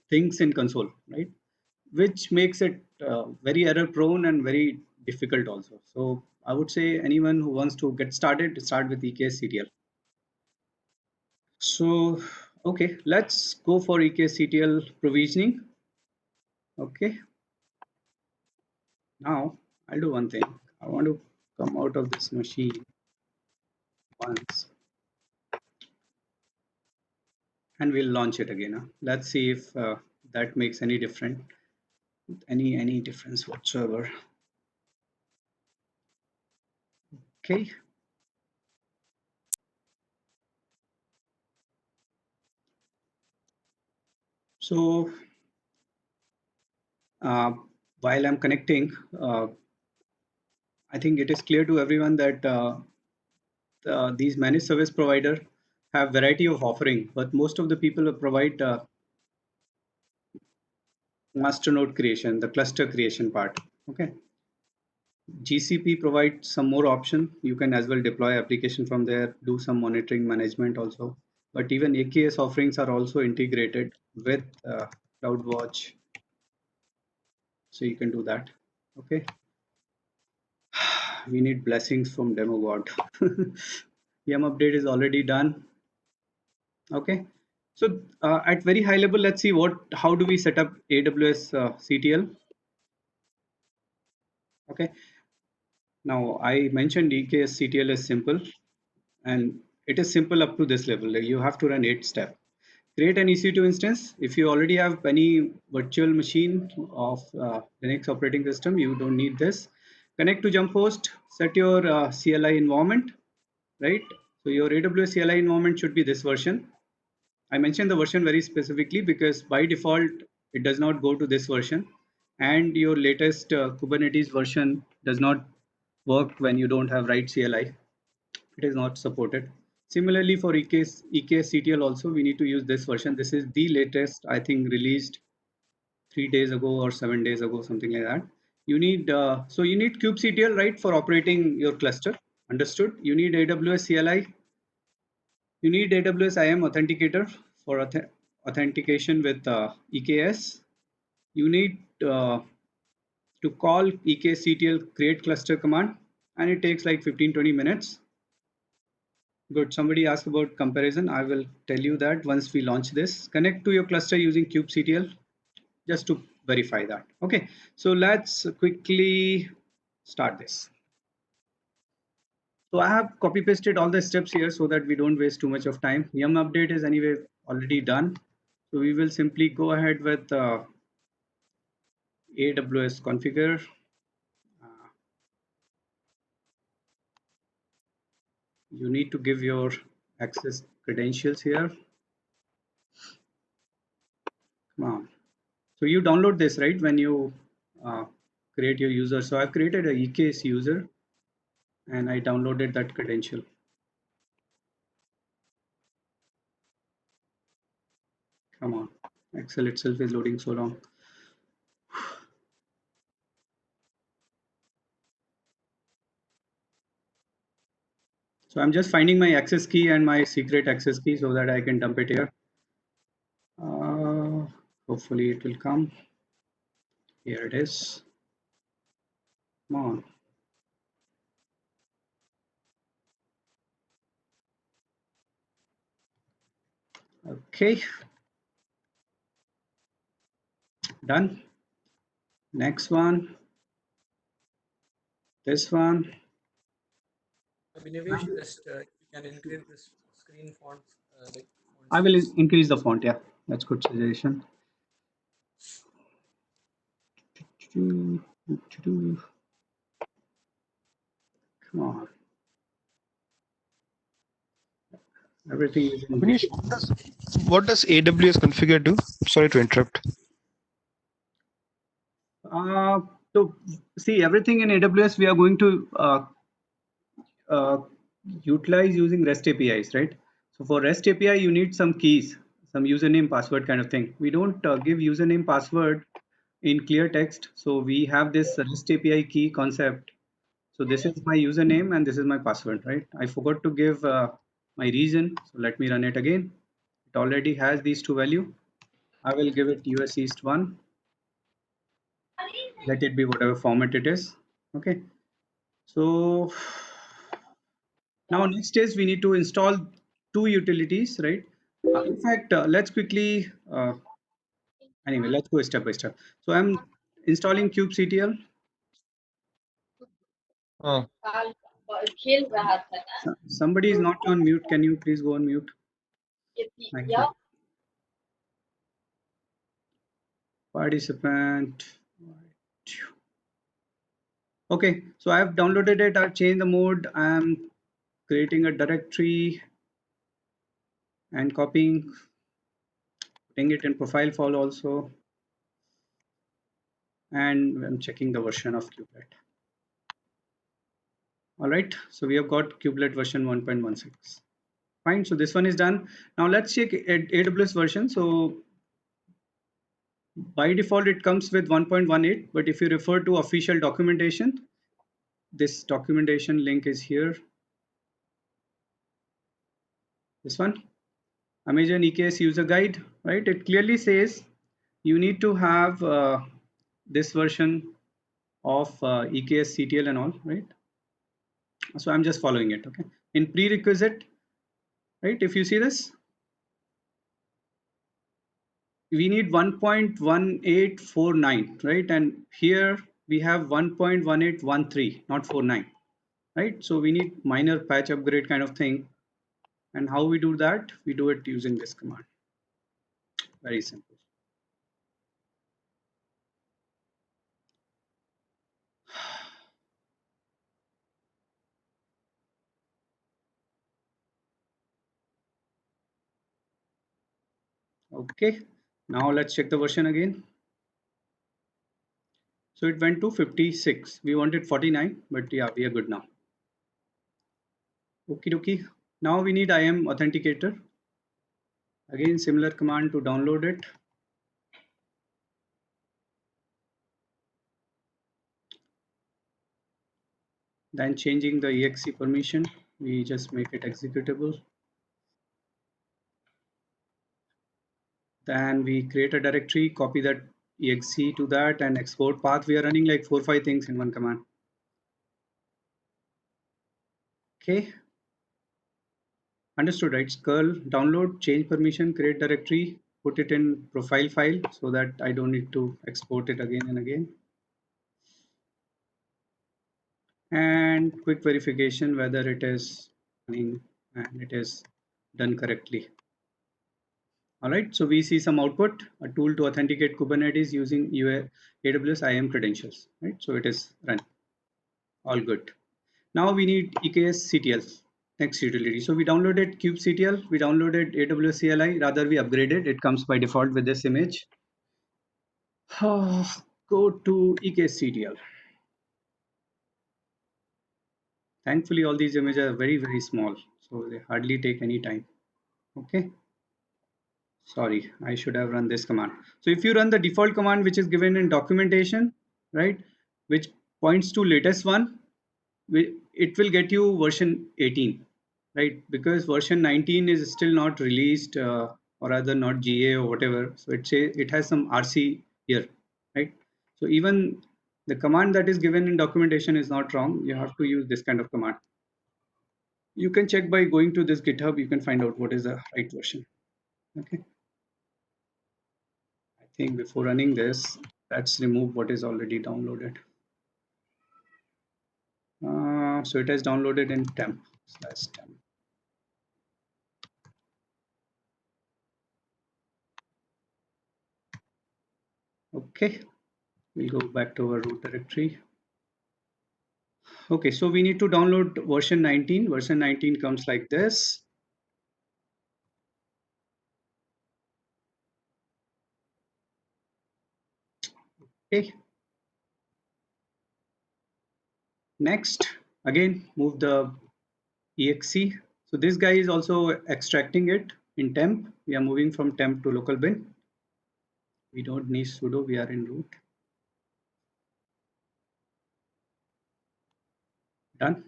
things in console, right? Which makes it very error prone and very difficult also. So I would say anyone who wants to get started, start with EKS CTL. So, okay, let's go for EKCTL provisioning. Okay. Now I'll do one thing. I want to come out of this machine once and we'll launch it again. Huh? Let's see if that makes any difference, any difference whatsoever. Okay. So while I'm connecting, I think it is clear to everyone that these managed service provider have variety of offering, but most of the people provide master node creation, the cluster creation part. Okay. GCP provides some more option. You can as well deploy application from there, do some monitoring management also. But even AKS offerings are also integrated with CloudWatch. So you can do that. Okay. We need blessings from demo god. Yum update is already done. Okay. So at very high level, let's see how do we set up AWS CTL. Okay. Now I mentioned EKS CTL is simple, and it is simple up to this level. Like you have to run 8 steps. Create an EC2 instance. If you already have any virtual machine of Linux operating system, you don't need this. Connect to jump host. Set your CLI environment, right? So your AWS CLI environment should be this version. I mentioned the version very specifically because by default it does not go to this version, and your latest Kubernetes version does not work when you don't have right CLI. It is not supported. Similarly for EKS CTL also, we need to use this version. This is the latest, I think, released 3 days ago or 7 days ago, something like that. You need so you need kubectl, right, for operating your cluster. Understood. You need AWS CLI. You need AWS IAM authenticator for authentication with EKS. You need to call EKCTL create cluster command, and it takes like 15-20 minutes. Good. Somebody asked about comparison. I will tell you that once we launch this. Connect to your cluster using kubectl just to verify that. Okay. So let's quickly start this. So I have copy pasted all the steps here so that we don't waste too much of time. Yum update is anyway already done. So we will simply go ahead with AWS configure. You need to give your access credentials here. Come on. So you download this, right, when you create your user. So I've created a EKS user and I downloaded that credential. Come on, Excel itself is loading so long. So I'm just finding my access key and my secret access key so that I can dump it here. Hopefully it will come. Here it is. Come on. Okay. Done. Next one. This one. Abhinavesh, just you can increase this screen font, like font I will size. increase the font. Yeah, that's good suggestion. Come on. Everything is in Abhinavesh, what does AWS configure do? Sorry to interrupt. So see, everything in AWS we are going to uh, utilize using REST APIs, right? So for REST API, you need some keys, some username, password kind of thing. We don't give username, password in clear text. So we have this REST API key concept. So this is my username and this is my password, right? I forgot to give my region. So let me run it again. It already has these two value. I will give it US East 1. Let it be whatever format it is. Okay. So now next is we need to install two utilities, right? In fact, let's quickly, anyway, let's go step by step. So I'm installing kubectl. Oh, Somebody is not on mute. Can you please go on mute? Thank you. Participant. Okay, so I have downloaded it. I've changed the mode. I'm creating a directory and copying, putting it in profile file also. And I'm checking the version of kubelet. All right, so we have got kubelet version 1.16. Fine, so this one is done. Now let's check AWS version. So by default, it comes with 1.18, but if you refer to official documentation, this documentation link is here. This one, Amazon EKS user guide, right? It clearly says you need to have this version of EKS CTL and all, right? So I'm just following it, okay? In prerequisite, right? If you see this, we need 1.1849, right? And here we have 1.1813, not 49, right? So we need minor patch upgrade kind of thing. And how we do that? We do it using this command. Very simple. Okay, now let's check the version again. So it went to 56. We wanted 49, but yeah, we are good now. Okie dokie. Now we need IAM authenticator. Again, similar command to download it. Then changing the exe permission, we just make it executable. Then we create a directory, copy that exe to that and export path. We are running like 4 or 5 things in one command. Okay. Understood, right? Curl, download, change permission, create directory, put it in profile file so that I don't need to export it again and again. And quick verification whether it is running and it is done correctly. All right, so we see some output, a tool to authenticate Kubernetes using AWS IAM credentials, right? So it is run, all good. Now we need EKS CTL, next utility. So we downloaded kubectl, we downloaded AWS CLI, rather we upgraded, it comes by default with this image. Go to EKS CTL. Thankfully, all these images are very, very small, so they hardly take any time. Okay. Sorry, I should have run this command. So if you run the default command, which is given in documentation, right, which points to latest one, it will get you version 18, right? Because version 19 is still not released, or rather not GA or whatever. So it has some RC here, right? So even the command that is given in documentation is not wrong. You have to use this kind of command. You can check by going to this GitHub. You can find out what is the right version. Okay. I think before running this, let's remove what is already downloaded. not. So it has downloaded in temp/temp. Okay, we'll go back to our root directory. Okay, so we need to download version 19. Version 19 comes like this. Okay. Next, again, move the exe. So this guy is also extracting it in temp. We are moving from temp to local bin. We don't need sudo, we are in root. Done.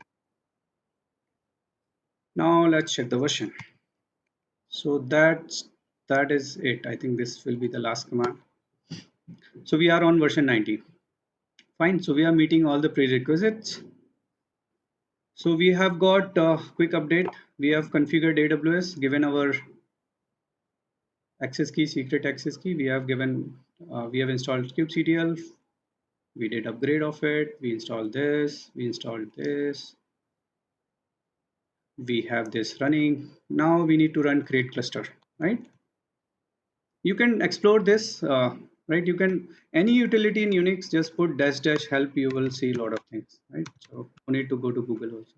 Now let's check the version. So that is it. I think this will be the last command. So we are on version 19. Fine. So we are meeting all the prerequisites. So we have got a quick update. We have configured AWS, given our access key, secret access key. We have installed kubectl. We did upgrade of it. We installed this. We installed this. We have this running. Now we need to run create cluster, right? You can explore this, right? You can, any utility in Unix, just put -- help. You will see a lot of things, right? So you need to go to Google also.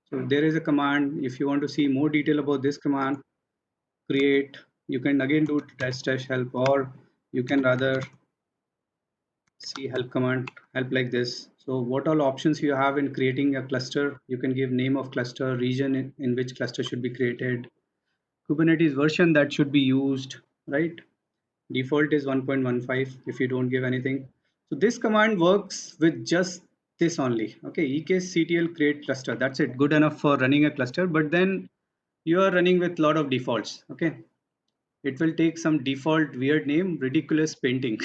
So there is a command. If you want to see more detail about this command, create, you can again do -- help, or you can rather see help command, help like this. So what all options you have in creating a cluster? You can give name of cluster, region in which cluster should be created, Kubernetes version that should be used, right? Default is 1.15 if you don't give anything. So this command works with just this only. Okay, ekctl create cluster. That's it. Good enough for running a cluster. But then you are running with a lot of defaults. Okay, it will take some default weird name, ridiculous painting.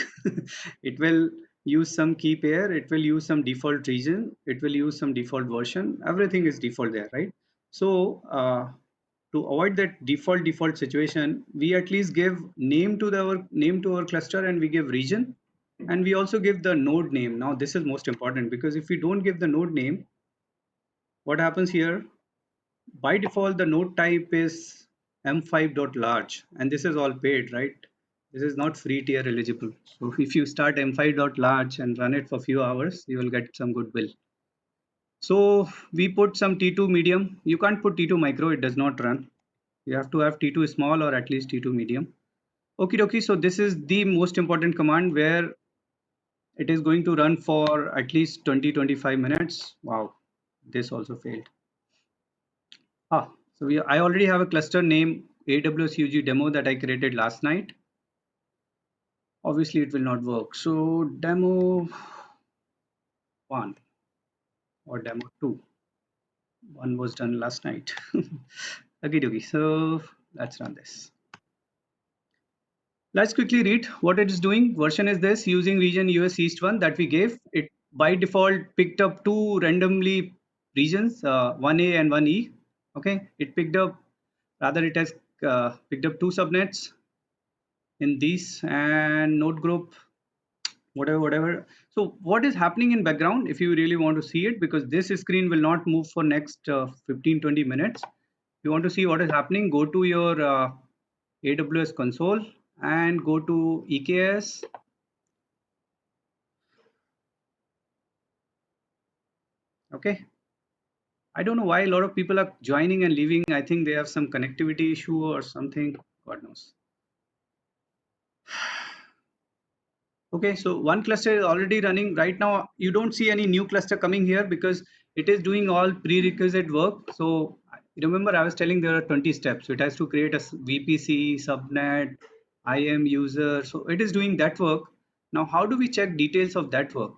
It will use some key pair. It will use some default region. It will use some default version. Everything is default there, right? So to avoid that default situation, we at least give name to our cluster, and we give region, and we also give the node name. Now this is most important, because if we don't give the node name, what happens here? By default, the node type is m5.large, and this is all paid, right? This is not free tier eligible. So if you start m5.large and run it for few hours, you will get some good bill. So we put some T2 medium. You can't put T2 micro, it does not run. You have to have T2 small or at least T2 medium. Okay, dokie. So this is the most important command, where it is going to run for at least 20-25 minutes. Wow, this also failed. So I already have a cluster name AWS UG demo that I created last night. Obviously it will not work. So demo 1 or demo 2. One was done last night. Okay, dokie. So let's run this. Let's quickly read what it is doing. Version is this, using region US East 1 that we gave. It by default picked up two randomly regions, 1A and 1E. Okay, it picked up, rather it has picked up two subnets in these, and node group, whatever. So what is happening in background, if you really want to see it, because this screen will not move for next 15-20 minutes. If you want to see what is happening, go to your AWS console and go to EKS. Okay, I don't know why a lot of people are joining and leaving. I think they have some connectivity issue or something, God knows. Okay, so one cluster is already running right now. You don't see any new cluster coming here because it is doing all prerequisite work. So remember, I was telling there are 20 steps. So it has to create a VPC, subnet, IAM user. So it is doing that work. Now, how do we check details of that work?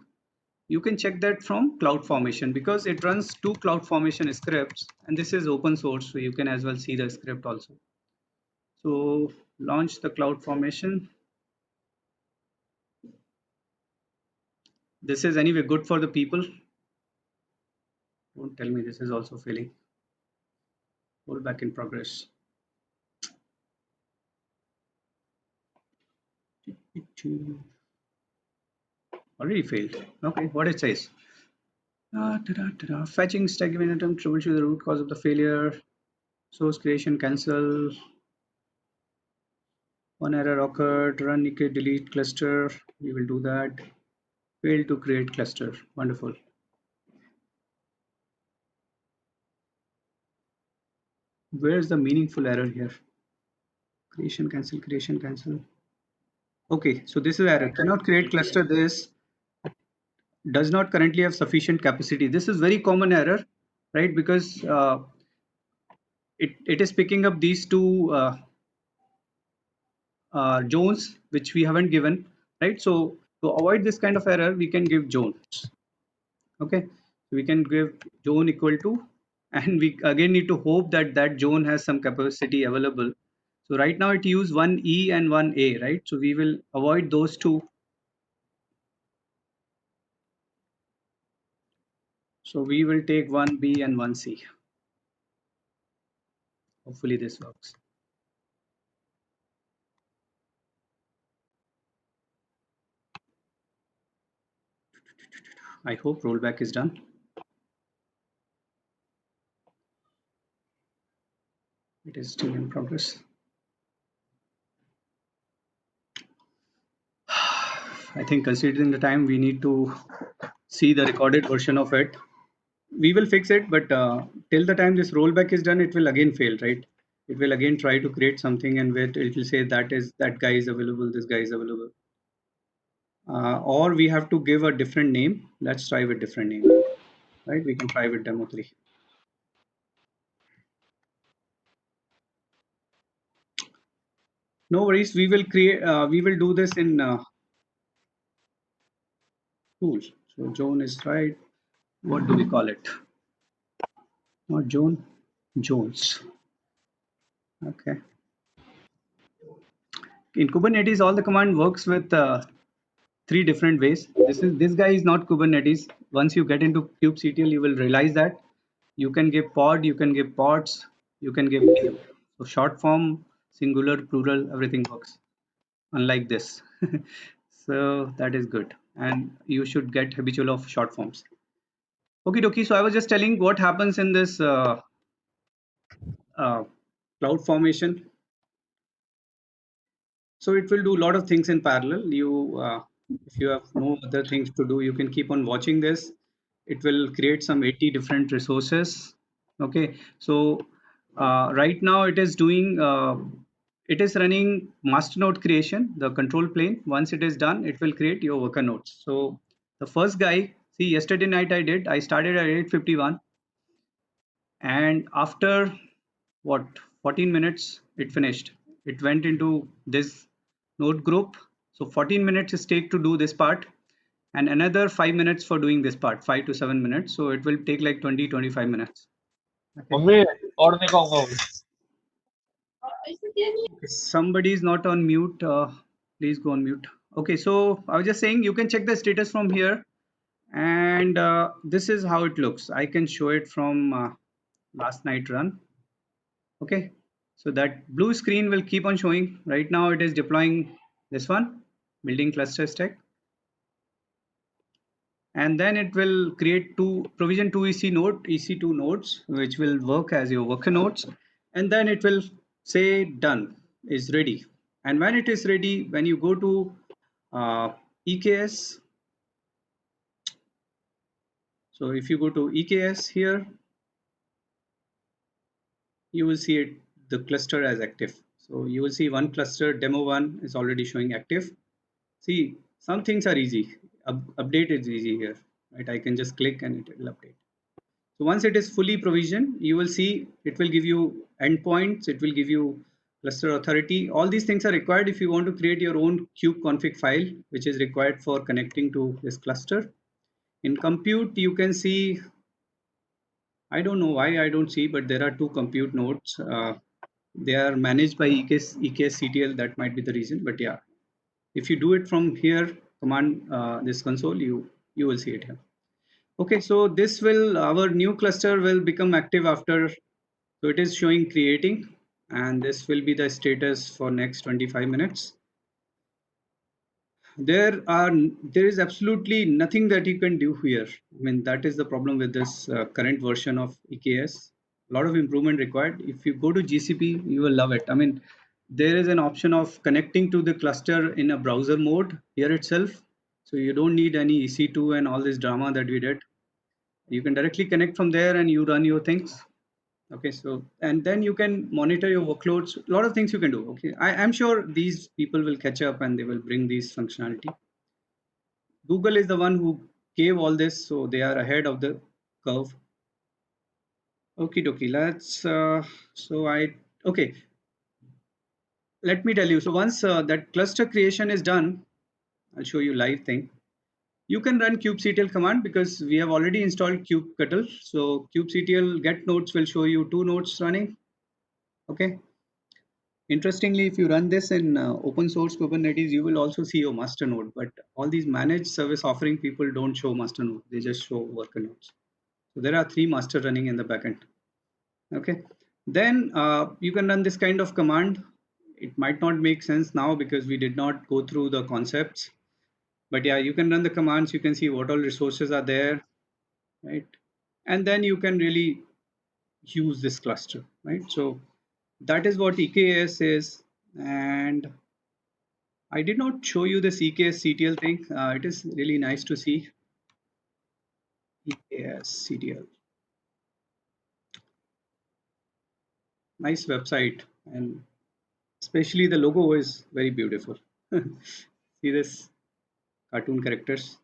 You can check that from CloudFormation, because it runs two CloudFormation scripts, and this is open source, so you can as well see the script also. So launch the CloudFormation. This is anyway good for the people. Don't tell me this is also failing. Rollback in progress. Already failed. Okay, what it says. Fetching stack given item, troubleshoot the root cause of the failure, source creation, cancel. One error occurred, run Nikkei delete cluster. We will do that. Fail to create cluster. Wonderful. Where's the meaningful error here? Creation, cancel, creation, cancel. Okay, so this is error. Cannot create cluster. This does not currently have sufficient capacity. This is very common error, right? Because it is picking up these two zones which we haven't given, right? So to avoid this kind of error, we can give zones. Okay, we can give zone equal to, and we again need to hope that that zone has some capacity available. So right now it use 1E and 1A, right? So we will avoid those two. So we will take 1B and 1C. Hopefully this works. I hope rollback is done. It is still in progress. I think considering the time, we need to see the recorded version of it. We will fix it, but till the time this rollback is done, it will again fail, right? It will again try to create something, and it will say that guy is available, this guy is available. Or we have to give a different name. Let's try with different name, right? We can try with demo 3. No worries. We will create. We will do this in tools. So zone is right. What do we call it? Not zone, zones. Okay. In Kubernetes, all the command works with 3 different ways. This guy is not Kubernetes. Once you get into kubectl, you will realize that you can give pod, you can give pods, you can give queue. So short form, singular, plural, everything works. Unlike this, so that is good, and you should get habitual of short forms. Okay, dokie. So I was just telling what happens in this cloud formation. So it will do a lot of things in parallel. If you have no other things to do, you can keep on watching this. It will create some 80 different resources. Okay, so right now it is doing, it is running master node creation, the control plane. Once it is done, it will create your worker nodes. So the first guy, see, yesterday night I started at 8:51, and after what 14 minutes it finished. It went into this node group. So 14 minutes is take to do this part, and another 5 minutes for doing this part, 5 to 7 minutes. So it will take like 20-25 minutes. Okay. Mummy और नहीं कहूँगा अभी. Somebody is not on mute. Please go on mute. Okay, so I was just saying you can check the status from here, and this is how it looks. I can show it from last night run. Okay, so that blue screen will keep on showing. Right now it is deploying this one, building cluster stack, and then it will create provision 2 EC2 nodes, which will work as your worker nodes, and then it will say done, is ready. And when it is ready, when you go to EKS, so if you go to EKS here, you will see it, the cluster as active. So you will see one cluster, demo 1 is already showing active. See, some things are easy. Update is easy here, right? I can just click and it will update. So once it is fully provisioned, you will see it will give you endpoints, it will give you cluster authority. All these things are required if you want to create your own kubeconfig file, which is required for connecting to this cluster. In compute, you can see, I don't know why I don't see, but there are 2 compute nodes. They are managed by EKSCTL. That might be the reason, but yeah, if you do it from here, command this console, you will see it here. Okay, so this will, our new cluster will become active after, so it is showing creating, and this will be the status for next 25 minutes. there is absolutely nothing that you can do here. I mean, that is the problem with this current version of EKS. A lot of improvement required. If you go to GCP, you will love it. I mean, there is an option of connecting to the cluster in a browser mode here itself. So you don't need any EC2 and all this drama that we did. You can directly connect from there and you run your things. Okay, so and then you can monitor your workloads. A lot of things you can do. Okay, I'm sure these people will catch up and they will bring these functionality. Google is the one who gave all this, so they are ahead of the curve. Okie dokie, let's okay, let me tell you. So once that cluster creation is done, I'll show you live thing. You can run kubectl command because we have already installed kubectl. So kubectl get nodes will show you 2 nodes running. Okay. Interestingly, if you run this in open source Kubernetes, you will also see your master node. But all these managed service offering people don't show master node; they just show worker nodes. So there are 3 master running in the backend. Okay, then you can run this kind of command. It might not make sense now because we did not go through the concepts. But yeah, you can run the commands. You can see what all resources are there, right? And then you can really use this cluster, right? So that is what EKS is. And I did not show you this EKS CTL thing. It is really nice to see. EKS CTL. Nice website, and especially the logo is very beautiful. See this cartoon characters.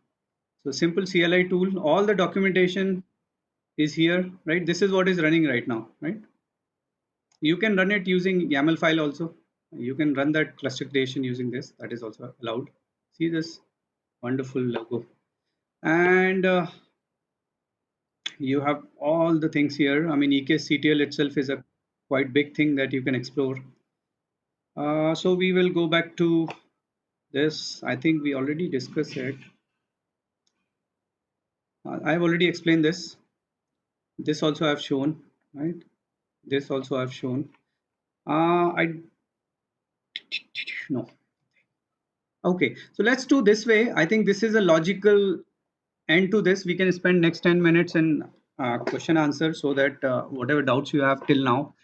So simple CLI tool, all the documentation is here, right? This is what is running right now, right? You can run it using YAML file also. You can run that cluster creation using this. That is also allowed. See this wonderful logo. And you have all the things here. I mean, EKS CTL itself is a quite big thing that you can explore. So we will go back to this. I think we already discussed it. I've already explained this. This also I've shown, right? This also I've shown. No. Okay, so let's do this way. I think this is a logical end to this. We can spend next 10 minutes in question answer so that whatever doubts you have till now,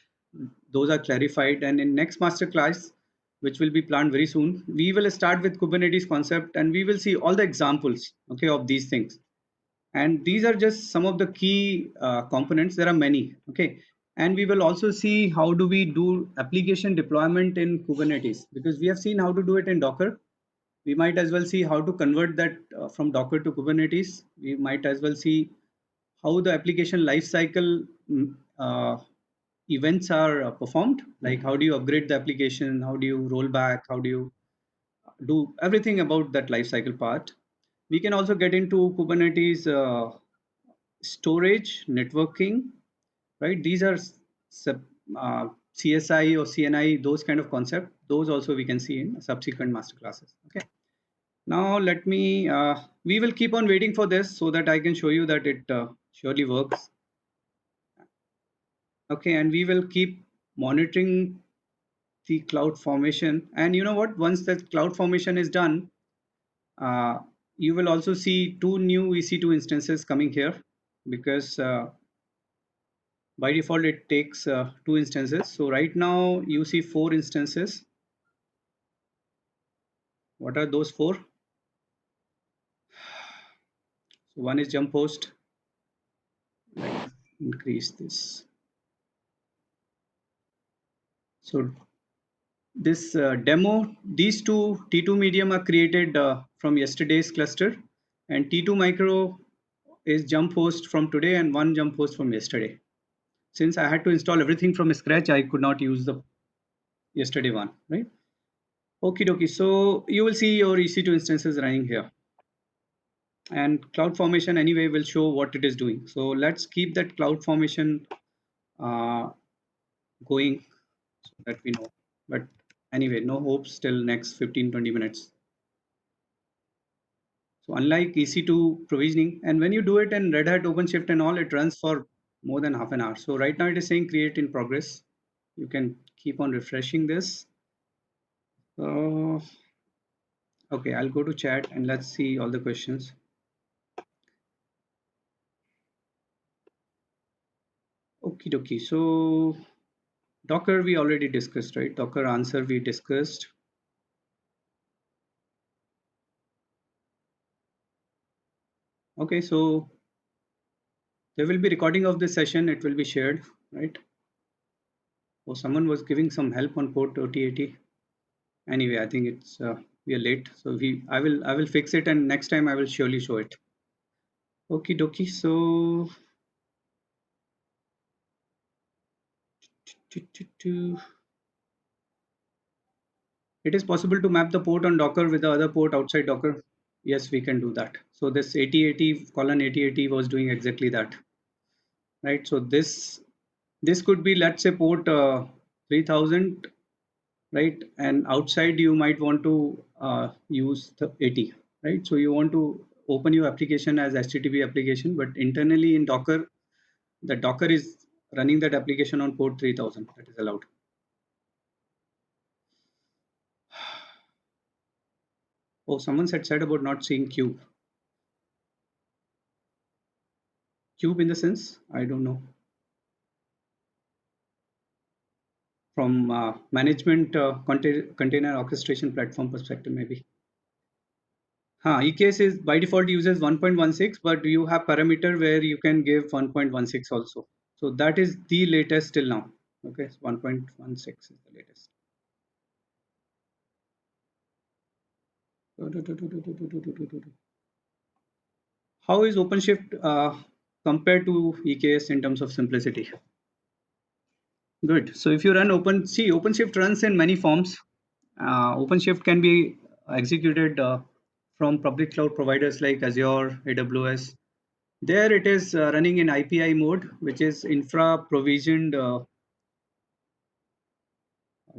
those are clarified. And in next master class, which will be planned very soon, we will start with Kubernetes concept and we will see all the examples, okay, of these things. And these are just some of the key components. There are many, okay. And we will also see how do we do application deployment in Kubernetes, because we have seen how to do it in Docker. We might as well see how to convert that from Docker to Kubernetes. We might as well see how the application lifecycle events are performed. Like how do you upgrade the application? How do you roll back? How do you do everything about that lifecycle part? We can also get into Kubernetes storage, networking, right? These are CSI or CNI, those kind of concept. Those also we can see in subsequent master classes. Okay. Now let me, we will keep on waiting for this so that I can show you that it surely works. Okay, and we will keep monitoring the cloud formation. And you know what, once that cloud formation is done, you will also see 2 new EC2 instances coming here, because by default it takes 2 instances. So right now you see 4 instances. What are those 4? So one is jump host. Let's increase this. So this demo, these 2 T2 medium are created from yesterday's cluster, and T2 micro is jump host from today and 1 jump host from yesterday. Since I had to install everything from scratch, I could not use the yesterday one, right? Okie dokie. So you will see your EC2 instances running here. And CloudFormation anyway will show what it is doing. So let's keep that CloudFormation going so that we know. But anyway, no hopes till next 15-20 minutes. So unlike EC2 provisioning, and when you do it in Red Hat OpenShift and all, it runs for more than half an hour. So right now it is saying create in progress. You can keep on refreshing this. Okay, I'll go to chat and let's see all the questions. Okie dokie. So Docker we already discussed, right? Docker answer we discussed. Okay, so there will be recording of this session. It will be shared, right? Oh, someone was giving some help on port 8080. Anyway, I think it's we are late, so I will fix it, and next time I will surely show it. Okie dokie. So it is possible to map the port on Docker with the other port outside Docker. Yes, we can do that. So this 8080:8080 was doing exactly that, right? So this could be, let's say, port 3000, right? And outside you might want to use the 80, right? So you want to open your application as HTTP application, but internally in Docker, the Docker is running that application on port 3000. That is allowed. Oh, someone said about not seeing cube. Cube in the sense, I don't know. From management container orchestration platform perspective, maybe. EKS is by default uses 1.16, but you have parameter where you can give 1.16 also. So that is the latest till now. Okay, so 1.16 is the latest. How is OpenShift compared to EKS in terms of simplicity? Good. So if you run OpenShift runs in many forms. OpenShift can be executed from public cloud providers like Azure, AWS. There it is running in IPI mode, which is infra provisioned. There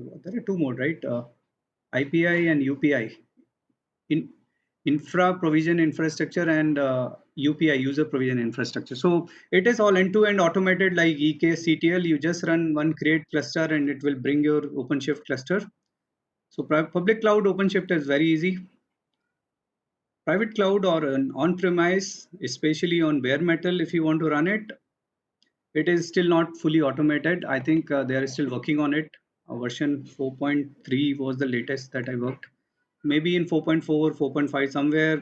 are two modes, right? IPI and UPI. In infra provision infrastructure and UPI, user provision infrastructure. So it is all end-to-end automated like EKS CTL. You just run one create cluster and it will bring your OpenShift cluster. So public cloud OpenShift is very easy. Private cloud or an on-premise, especially on bare metal, if you want to run it, it is still not fully automated. I think they are still working on it. Version 4.3 was the latest that I worked. Maybe in 4.4, 4.5, somewhere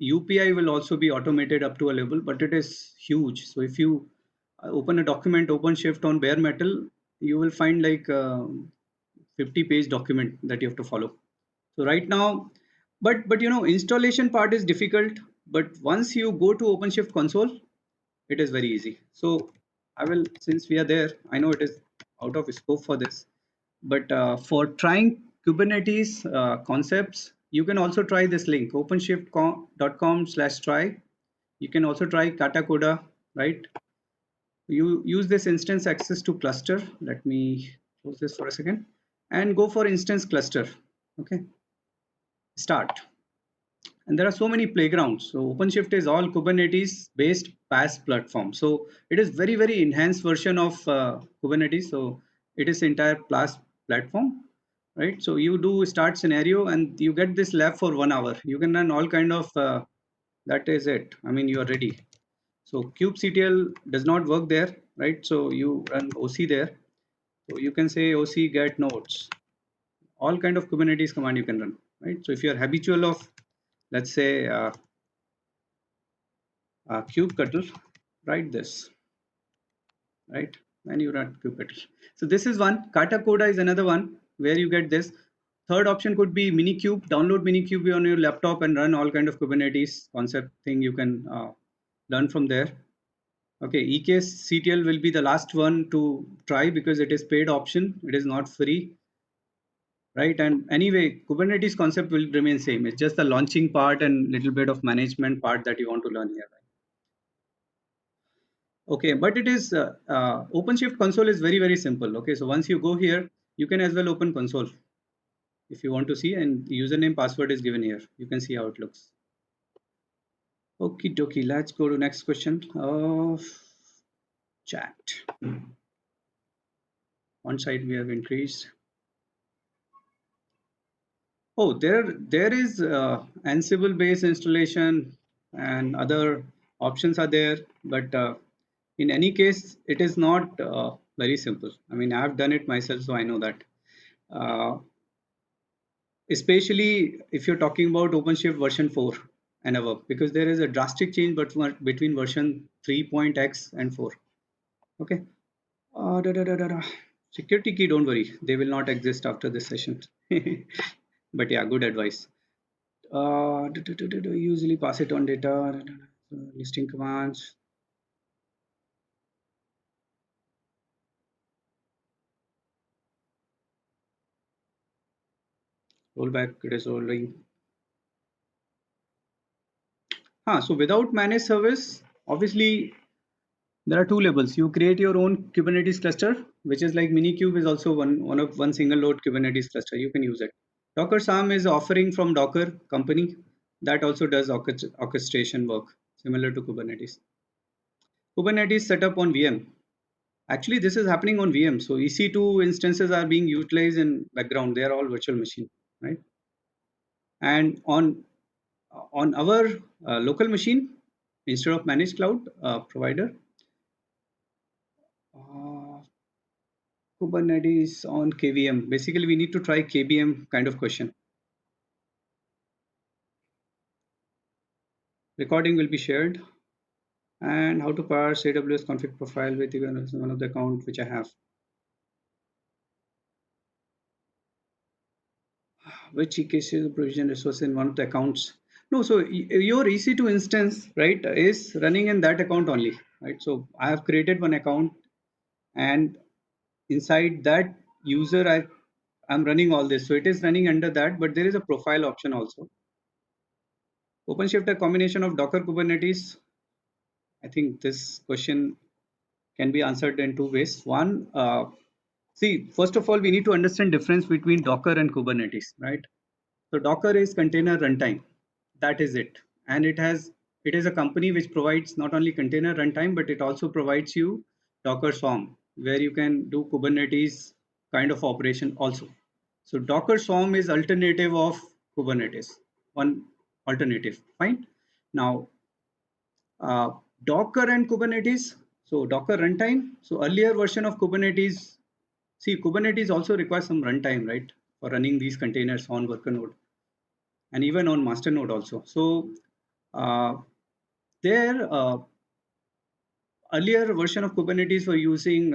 UPI will also be automated up to a level, but it is huge. So if you open a document, OpenShift on bare metal, you will find like 50-page document that you have to follow. So right now, but you know, installation part is difficult. But once you go to OpenShift console, it is very easy. So I will, since we are there, I know it is out of scope for this, but for trying Kubernetes concepts, you can also try this link, openshift.com/try. You can also try Katacoda, right? You use this instance access to cluster. Let me close this for a second and go for instance cluster. Okay, start. And there are so many playgrounds. So OpenShift is all Kubernetes based PaaS platform. So it is very, very enhanced version of Kubernetes. So it is entire PaaS platform, right? So you do start scenario and you get this lab for 1 hour. You can run all kind of, that is it. I mean, you are ready. So kubectl does not work there, right? So you run OC there. So you can say OC get nodes. All kind of Kubernetes command you can run, right? So if you are habitual of, let's say, kubectl, write this, right? And you run kubectl. So this is one. Katacoda is another one where you get this. Third option could be Minikube. Download Minikube on your laptop and run all kind of Kubernetes concept thing. You can learn from there. Okay, EKS CTL will be the last one to try because it is paid option. It is not free, right? And anyway, Kubernetes concept will remain same. It's just the launching part and little bit of management part that you want to learn here. Right? Okay, but it is OpenShift console is very, very simple. Okay, so once you go here, you can as well open console if you want to see, and username password is given here. You can see how it looks. Okie dokie, let's go to next question of chat. One side we have increased. Oh, there is Ansible based installation and other options are there, but in any case, it is not very simple. I mean, I've done it myself, so I know that. Uh, Especially if you're talking about OpenShift version 4 and above, because there is a drastic change between version 3.x and 4. Okay. Security key, don't worry, they will not exist after this session. But yeah, good advice. Usually pass it on data, listing commands. Rollback, it is rolling. So without managed service, obviously there are two levels. You create your own Kubernetes cluster, which is like Minikube is also one single node Kubernetes cluster. You can use it. Docker Swarm is offering from Docker company that also does orchestration work similar to Kubernetes. Kubernetes setup on VM. Actually, this is happening on VM. So EC2 instances are being utilized in background. They are all virtual machine, right? And on our local machine, instead of managed cloud provider, Kubernetes on KVM. Basically, we need to try KVM kind of question. Recording will be shared. And how to parse AWS config profile with one of the account which I have. Which EKC provision resource in one of the accounts? No, so your EC2 instance, right, is running in that account only, right? So I have created one account, and inside that user, I'm running all this. So it is running under that, but there is a profile option also. OpenShift, a combination of Docker Kubernetes. I think this question can be answered in two ways. One, see, first of all, we need to understand difference between Docker and Kubernetes, right? So Docker is container runtime. That is it. And it is a company which provides not only container runtime, but it also provides you Docker Swarm, where you can do Kubernetes kind of operation also. So Docker Swarm is alternative of Kubernetes, one alternative. Fine. Now, Docker and Kubernetes. So Docker runtime. So earlier version of Kubernetes, see, Kubernetes also requires some runtime, right, for running these containers on worker node and even on master node also. So there, earlier version of Kubernetes were using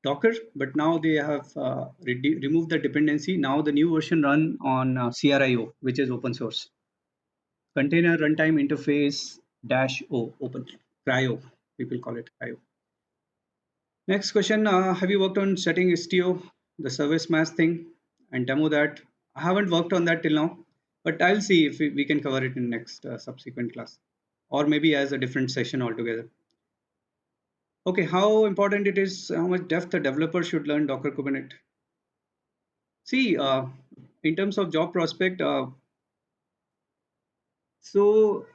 Docker, but now they have removed the dependency. Now the new version run on CRIO, which is open source. Container Runtime Interface -O, open CRIO, people call it CRIO. Next question, have you worked on setting Istio, the service mesh thing, and demo that? I haven't worked on that till now, but I'll see if we can cover it in next subsequent class, or maybe as a different session altogether. Okay, how important it is, how much depth a developer should learn Docker Kubernetes? See, in terms of job prospect, so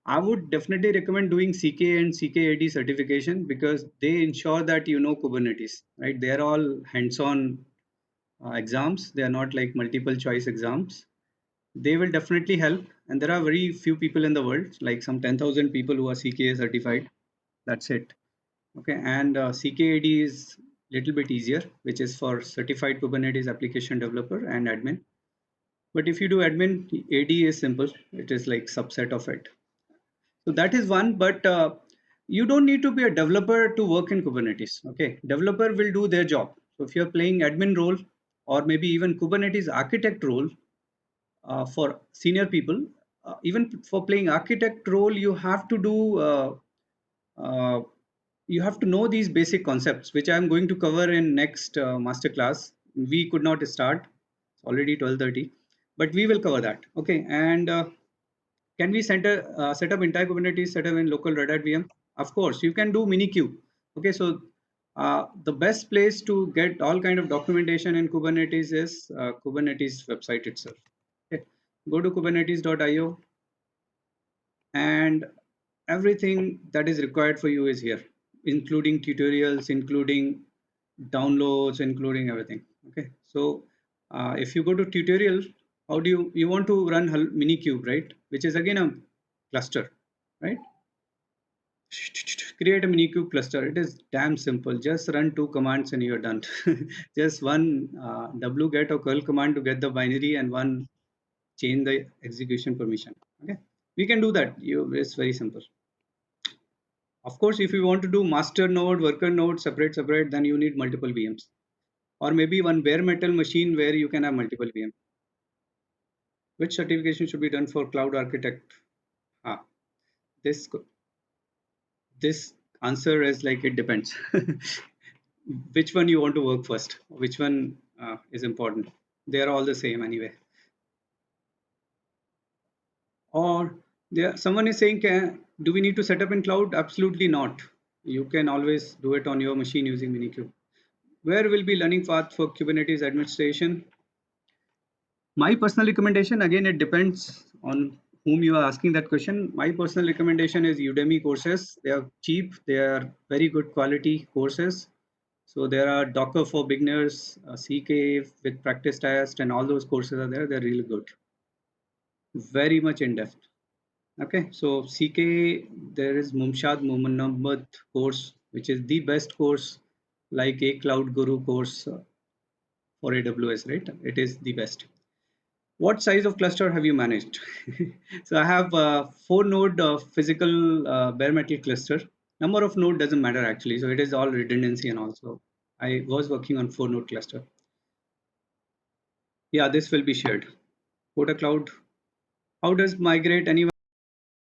I would definitely recommend doing CK and CKAD certification because they ensure that you know Kubernetes, right? They are all hands-on exams. They are not like multiple choice exams. They will definitely help. And there are very few people in the world, like some 10,000 people who are CKA certified. That's it. Okay, and CKAD is little bit easier, which is for certified Kubernetes application developer and admin. But if you do admin, AD is simple. It is like subset of it. So that is one, but you don't need to be a developer to work in Kubernetes. Okay, developer will do their job. So if you're playing admin role or maybe even Kubernetes architect role for senior people, even for playing architect role, you have to do you have to know these basic concepts, which I'm going to cover in next master class. We could not start; it's already 12:30, but we will cover that. Okay, and can we set up entire Kubernetes setup in local Red Hat VM? Of course, you can do Minikube. Okay, so the best place to get all kind of documentation in Kubernetes is Kubernetes website itself. Okay, go to kubernetes.io, and everything that is required for you is here, including tutorials, including downloads, including everything. Okay, so if you go to tutorial, how do you want to run Minikube, right? Which is again a cluster, right? Create a Minikube cluster. It is damn simple. Just run 2 commands and you're done. Just one wget or curl command to get the binary and one change the execution permission. Okay, we can do that. It's very simple. Of course, if you want to do master node, worker node, separate, then you need multiple VMs, or maybe one bare metal machine where you can have multiple VMs. Which certification should be done for cloud architect? This answer is like it depends. Which one you want to work first? Which one is important? They are all the same anyway. Or someone is saying, do we need to set up in cloud? Absolutely not. You can always do it on your machine using Minikube. Where will be learning path for Kubernetes administration? My personal recommendation, again, it depends on whom you are asking that question. My personal recommendation is Udemy courses. They are cheap. They are very good quality courses. So there are Docker for beginners, CK with practice test, and all those courses are there. They're really good. Very much in depth. Okay, so CK, there is Mumshad Muhammad course, which is the best course, like a Cloud Guru course for AWS, right? It is the best. What size of cluster have you managed? So I have 4 node physical bare metal cluster. Number of node doesn't matter actually. So it is all redundancy and also I was working on 4 node cluster. Yeah, this will be shared. Coda Cloud. How does migrate anyone?